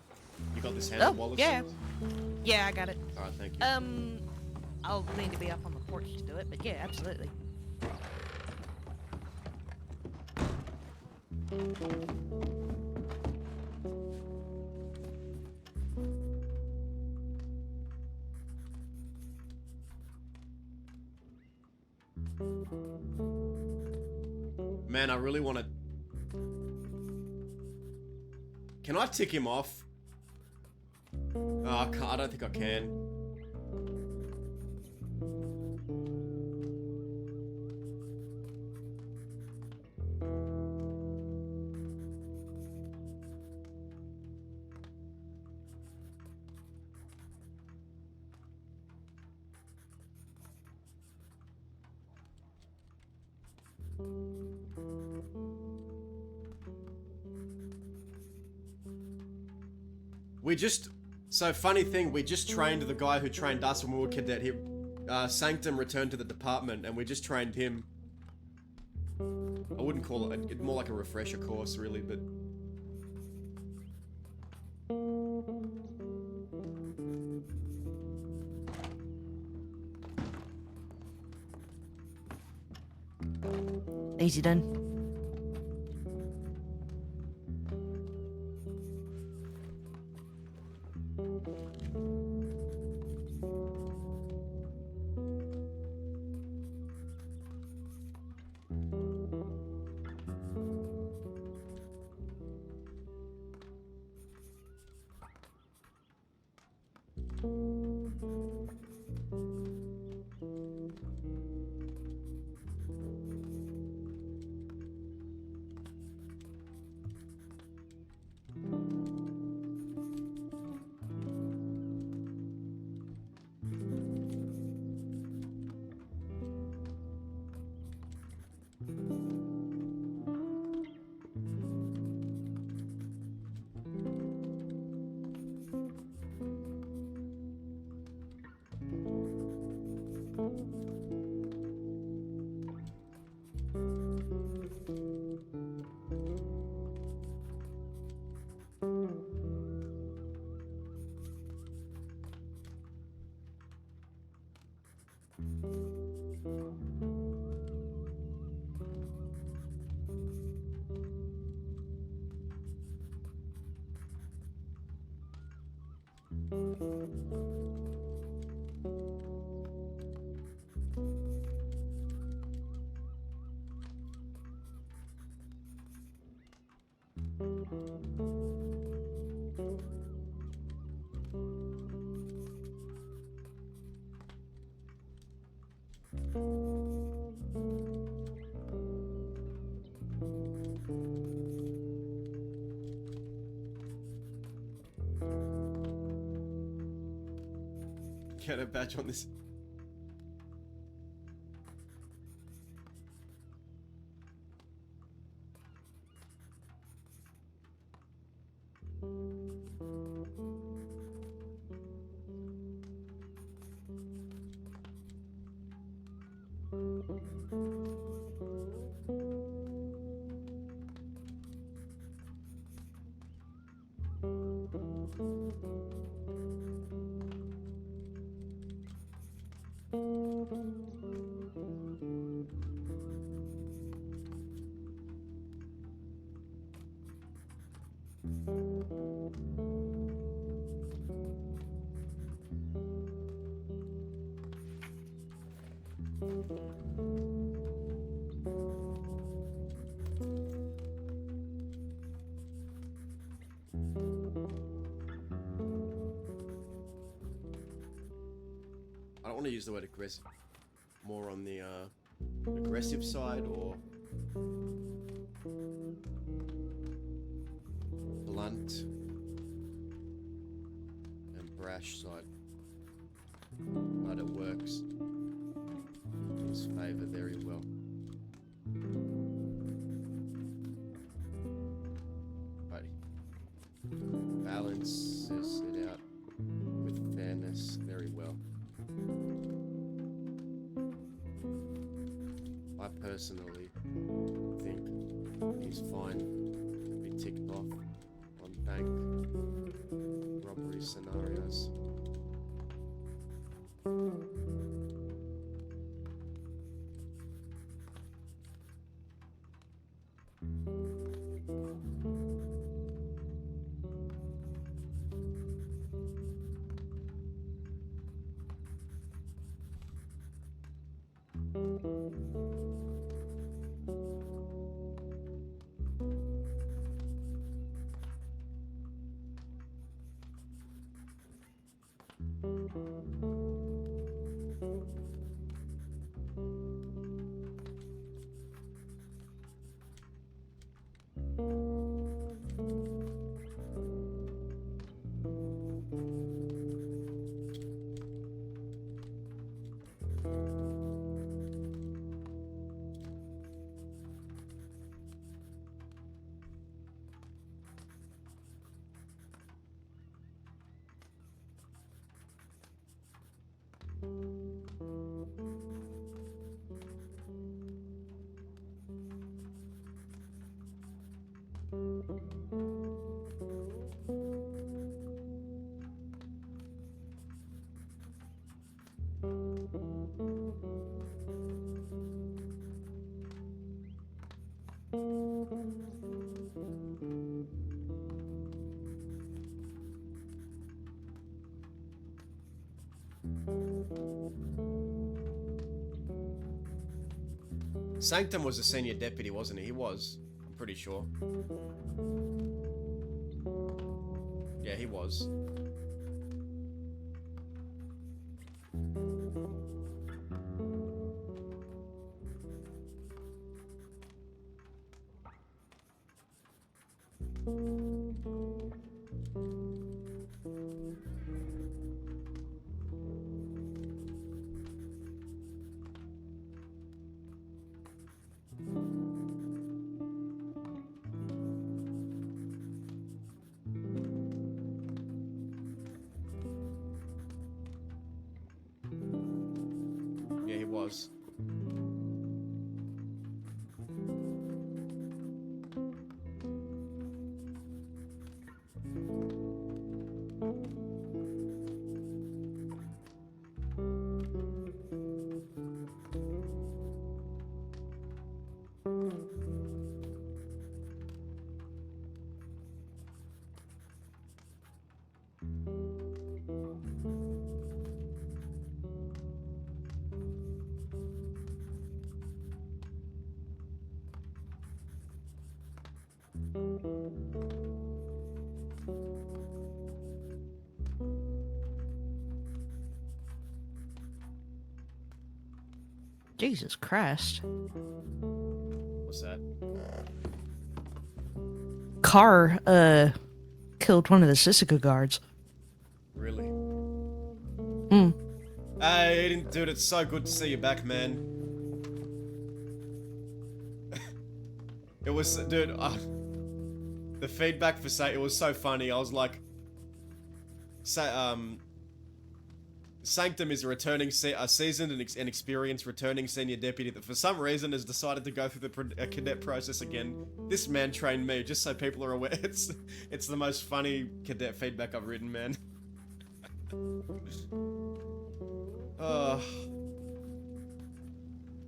You got this handle, Wallace? Yeah. Yeah, I got it. Alright, thank you. I'll need to be up on the porch to do it, but yeah, absolutely. Man, I really want to... Can I tick him off? Oh, I don't think I can. So funny thing, we just trained the guy who trained us when we were cadet. He, Sanctum returned to the department and we just trained him. I wouldn't call it, more like a refresher course really, but... Easy done. Get a badge on this. I don't want to use the word aggressive. More on the aggressive side or blunt and brash side. But it works in his favor very well. But he balances it out with fairness very well. I personally think he's fine to be ticked off on bank robbery scenarios. Sanctum was a senior deputy, wasn't he? He was. I'm pretty sure. Yeah, he was. Yeah, he was. Jesus Christ. What's that? Carr, killed one of the Sisika guards. Really? Hmm. Hey, dude, it's so good to see you back, man. It was, dude, the feedback for it was so funny. I was like, Sanctum is a returning, a seasoned and experienced returning senior deputy that for some reason has decided to go through the cadet process again. This man trained me, just so people are aware. It's the most funny cadet feedback I've written, man.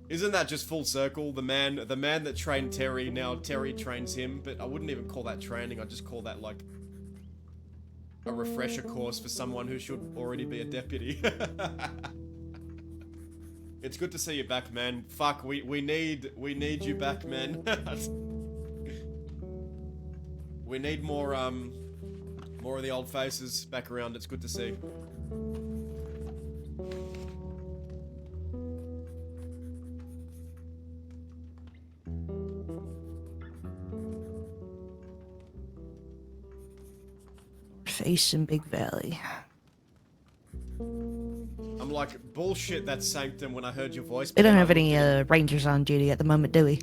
Isn't that just full circle? The man that trained Terry, now Terry trains him, but I wouldn't even call that training, I'd just call that like a refresher course for someone who should already be a deputy. It's good to see you back, man. Fuck, we need you back, man. We need more of the old faces back around. It's good to see. Face in Big Valley. I'm like, bullshit, that's Sanctum when I heard your voice. We don't have any rangers on duty at the moment, do we?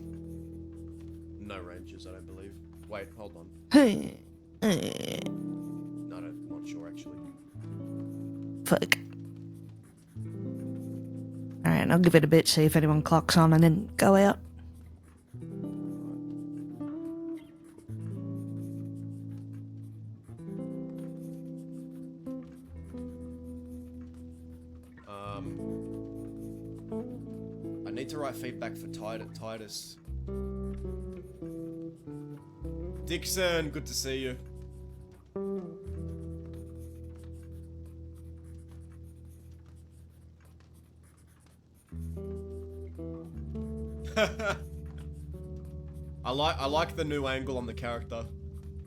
No rangers, I don't believe. Wait, hold on. Hey. No, I'm not sure actually. Fuck. Alright, I'll give it a bit, see if anyone clocks on, and then go out. I need to write feedback for Titus. Dixon, good to see you. I like the new angle on the character.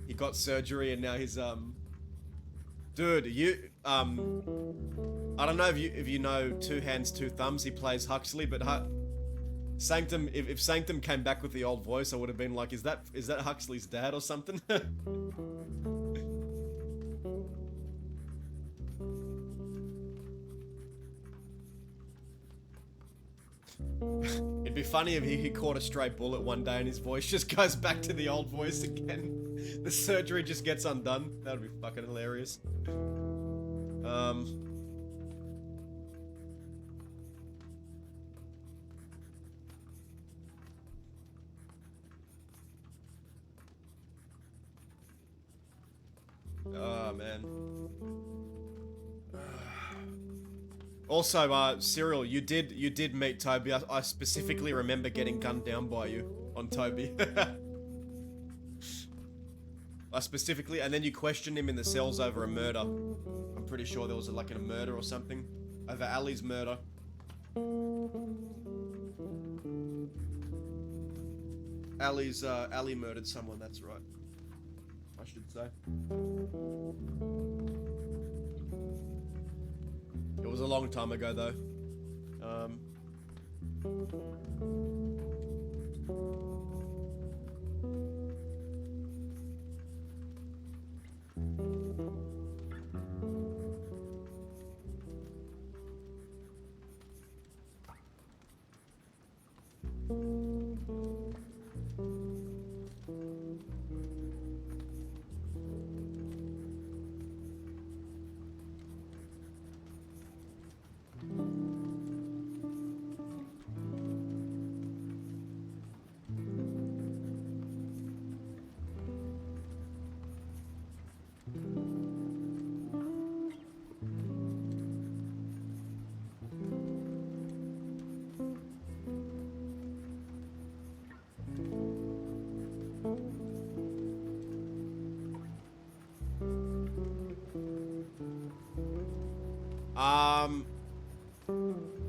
He got surgery and now he's dude, I don't know if you know Two Hands Two Thumbs, he plays Huxley, but Sanctum, if Sanctum came back with the old voice, I would have been like, is that Huxley's dad or something? It'd be funny if he caught a stray bullet one day and his voice just goes back to the old voice again. The surgery just gets undone. That would be fucking hilarious. Oh, man. Also, Cyril, you did meet Toby. I specifically remember getting gunned down by you on Toby. I specifically, and then you questioned him in the cells over a murder. I'm pretty sure there was like a murder or something. Over Ali's murder. Ali murdered someone, that's right. I should say. It was a long time ago, though.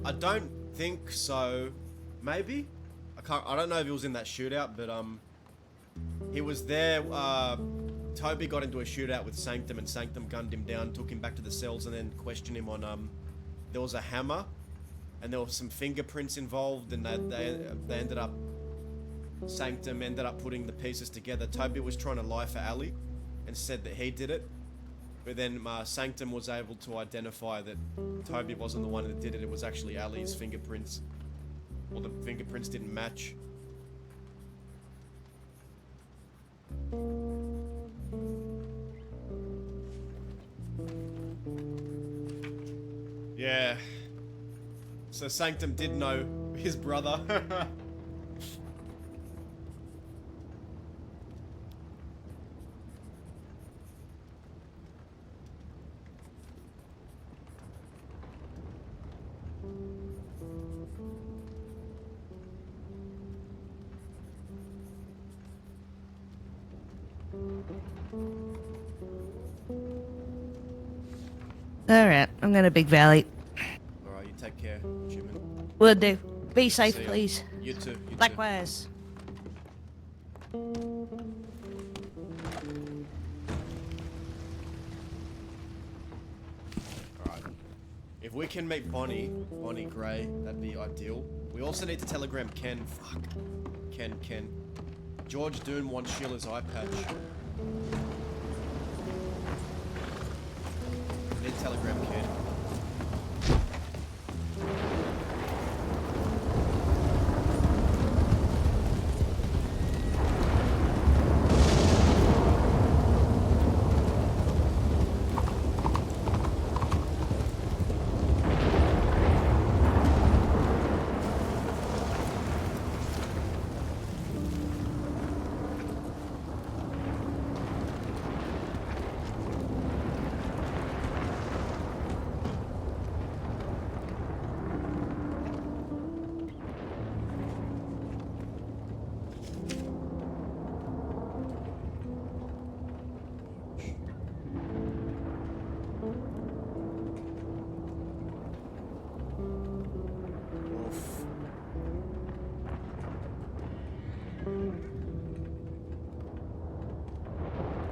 I don't think so. Maybe? I don't know if he was in that shootout, but he was there. Toby got into a shootout with Sanctum and Sanctum gunned him down, took him back to the cells and then questioned him on there was a hammer and there were some fingerprints involved, and they ended up, Sanctum ended up putting the pieces together. Toby was trying to lie for Ali and said that he did it, but then Sanctum was able to identify that Toby wasn't the one that did it. It was actually Ali's fingerprints. Well, the fingerprints didn't match. Yeah. So Sanctum did know his brother. Alright, I'm gonna Big Valley. Alright, you take care, human. Will do. Be safe, See ya. please. You too. You Likewise. Alright. If we can meet Bonnie Gray, that'd be ideal. We also need to telegram Ken. Fuck. Ken. George Doon wants Sheila's eye patch. I need to telegram Ken.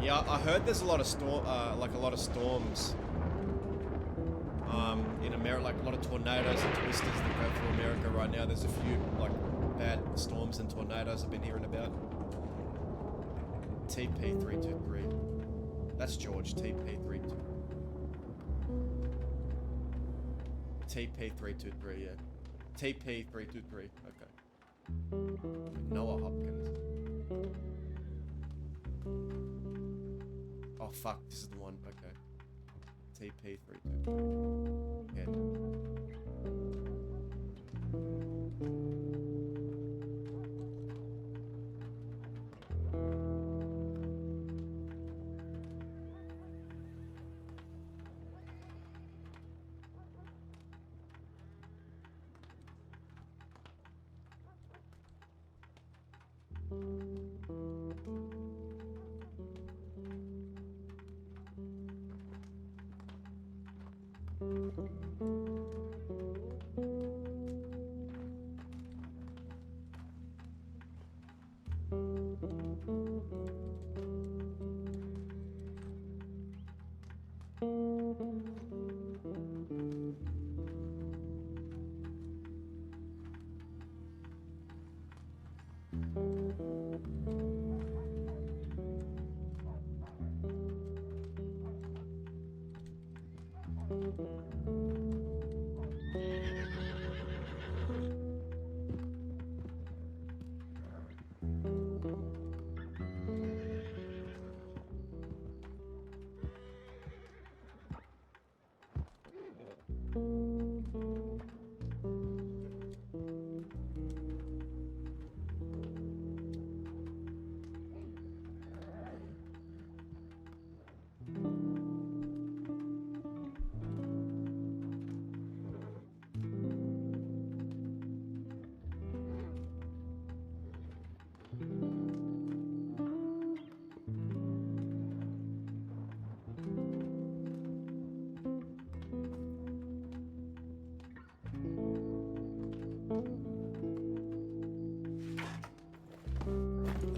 Yeah, I heard there's a lot of storms. In America, like a lot of tornadoes and twisters that go through America right now. There's a few like bad storms and tornadoes I've been hearing about. TP323. That's George. TP323. TP323. Yeah. TP323. Okay. Noah Hopkins. Oh fuck, this is the one. Okay. TP323. Yeah.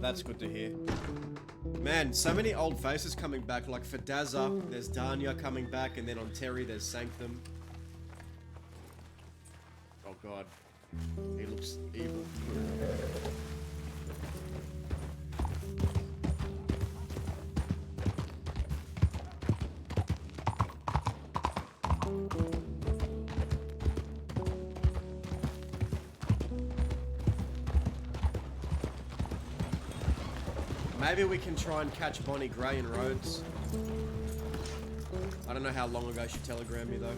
That's good to hear. Man, so many old faces coming back. Like for Dazza, there's Danya coming back, and then on Terry, there's Sanctum. Oh God. He looks evil. Maybe we can try and catch Bonnie Gray in Rhodes. I don't know how long ago she telegrammed me though.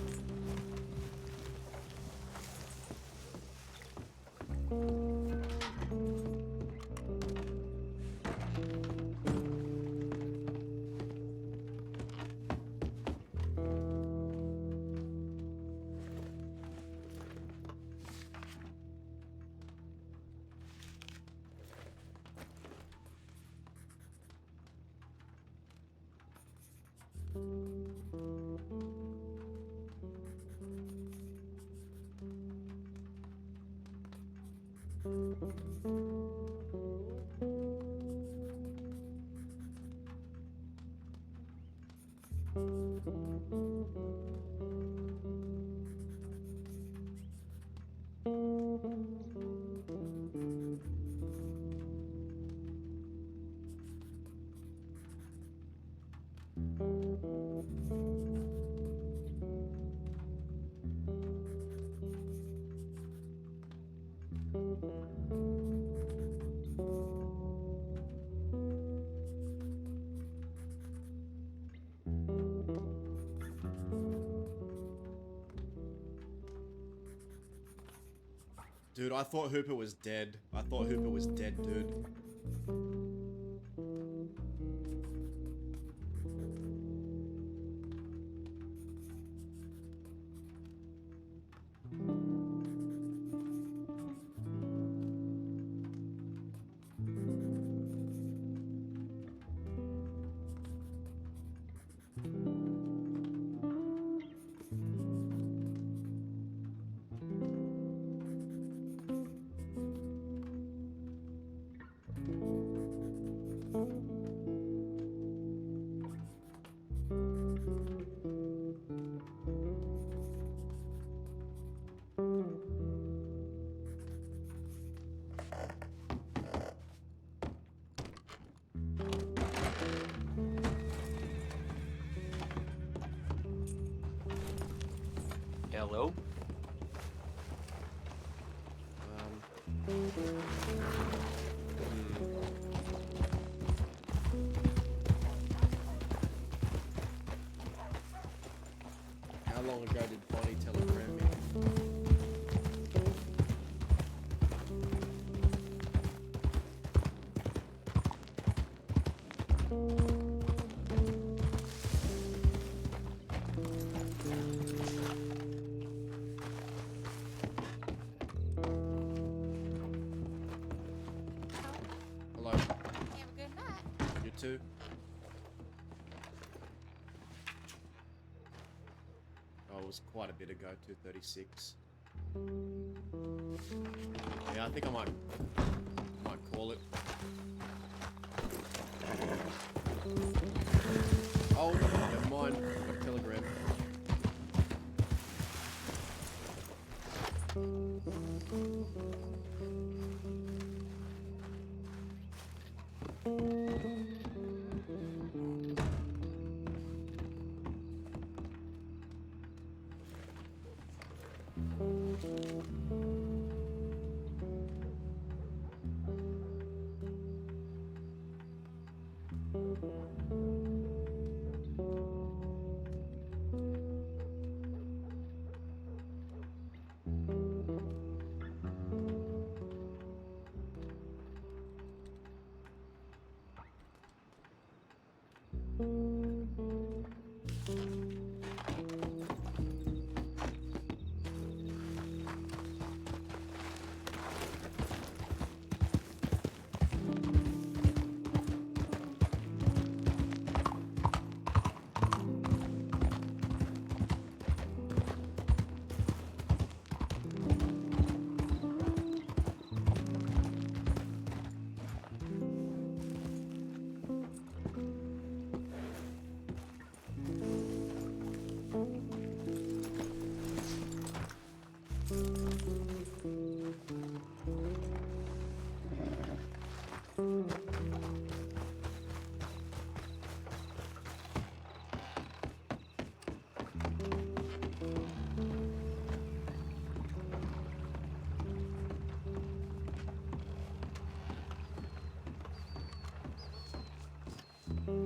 Dude, I thought Hooper was dead. I thought Hooper was dead, dude. Hello? How long ago did Bonnie telegram me? Hello. Have a good night. You too? Oh, it was quite a bit ago, 2:36. Yeah, I think I might call it. Oh, never mind. Got a telegram. Okay,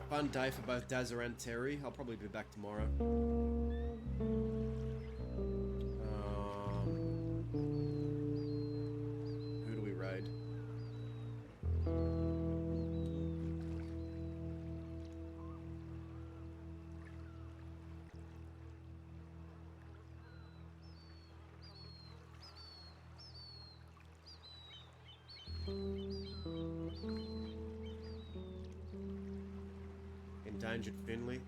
fun day for both Dazza and Terry. I'll probably be back tomorrow. Who do we raid? Endangered Finley.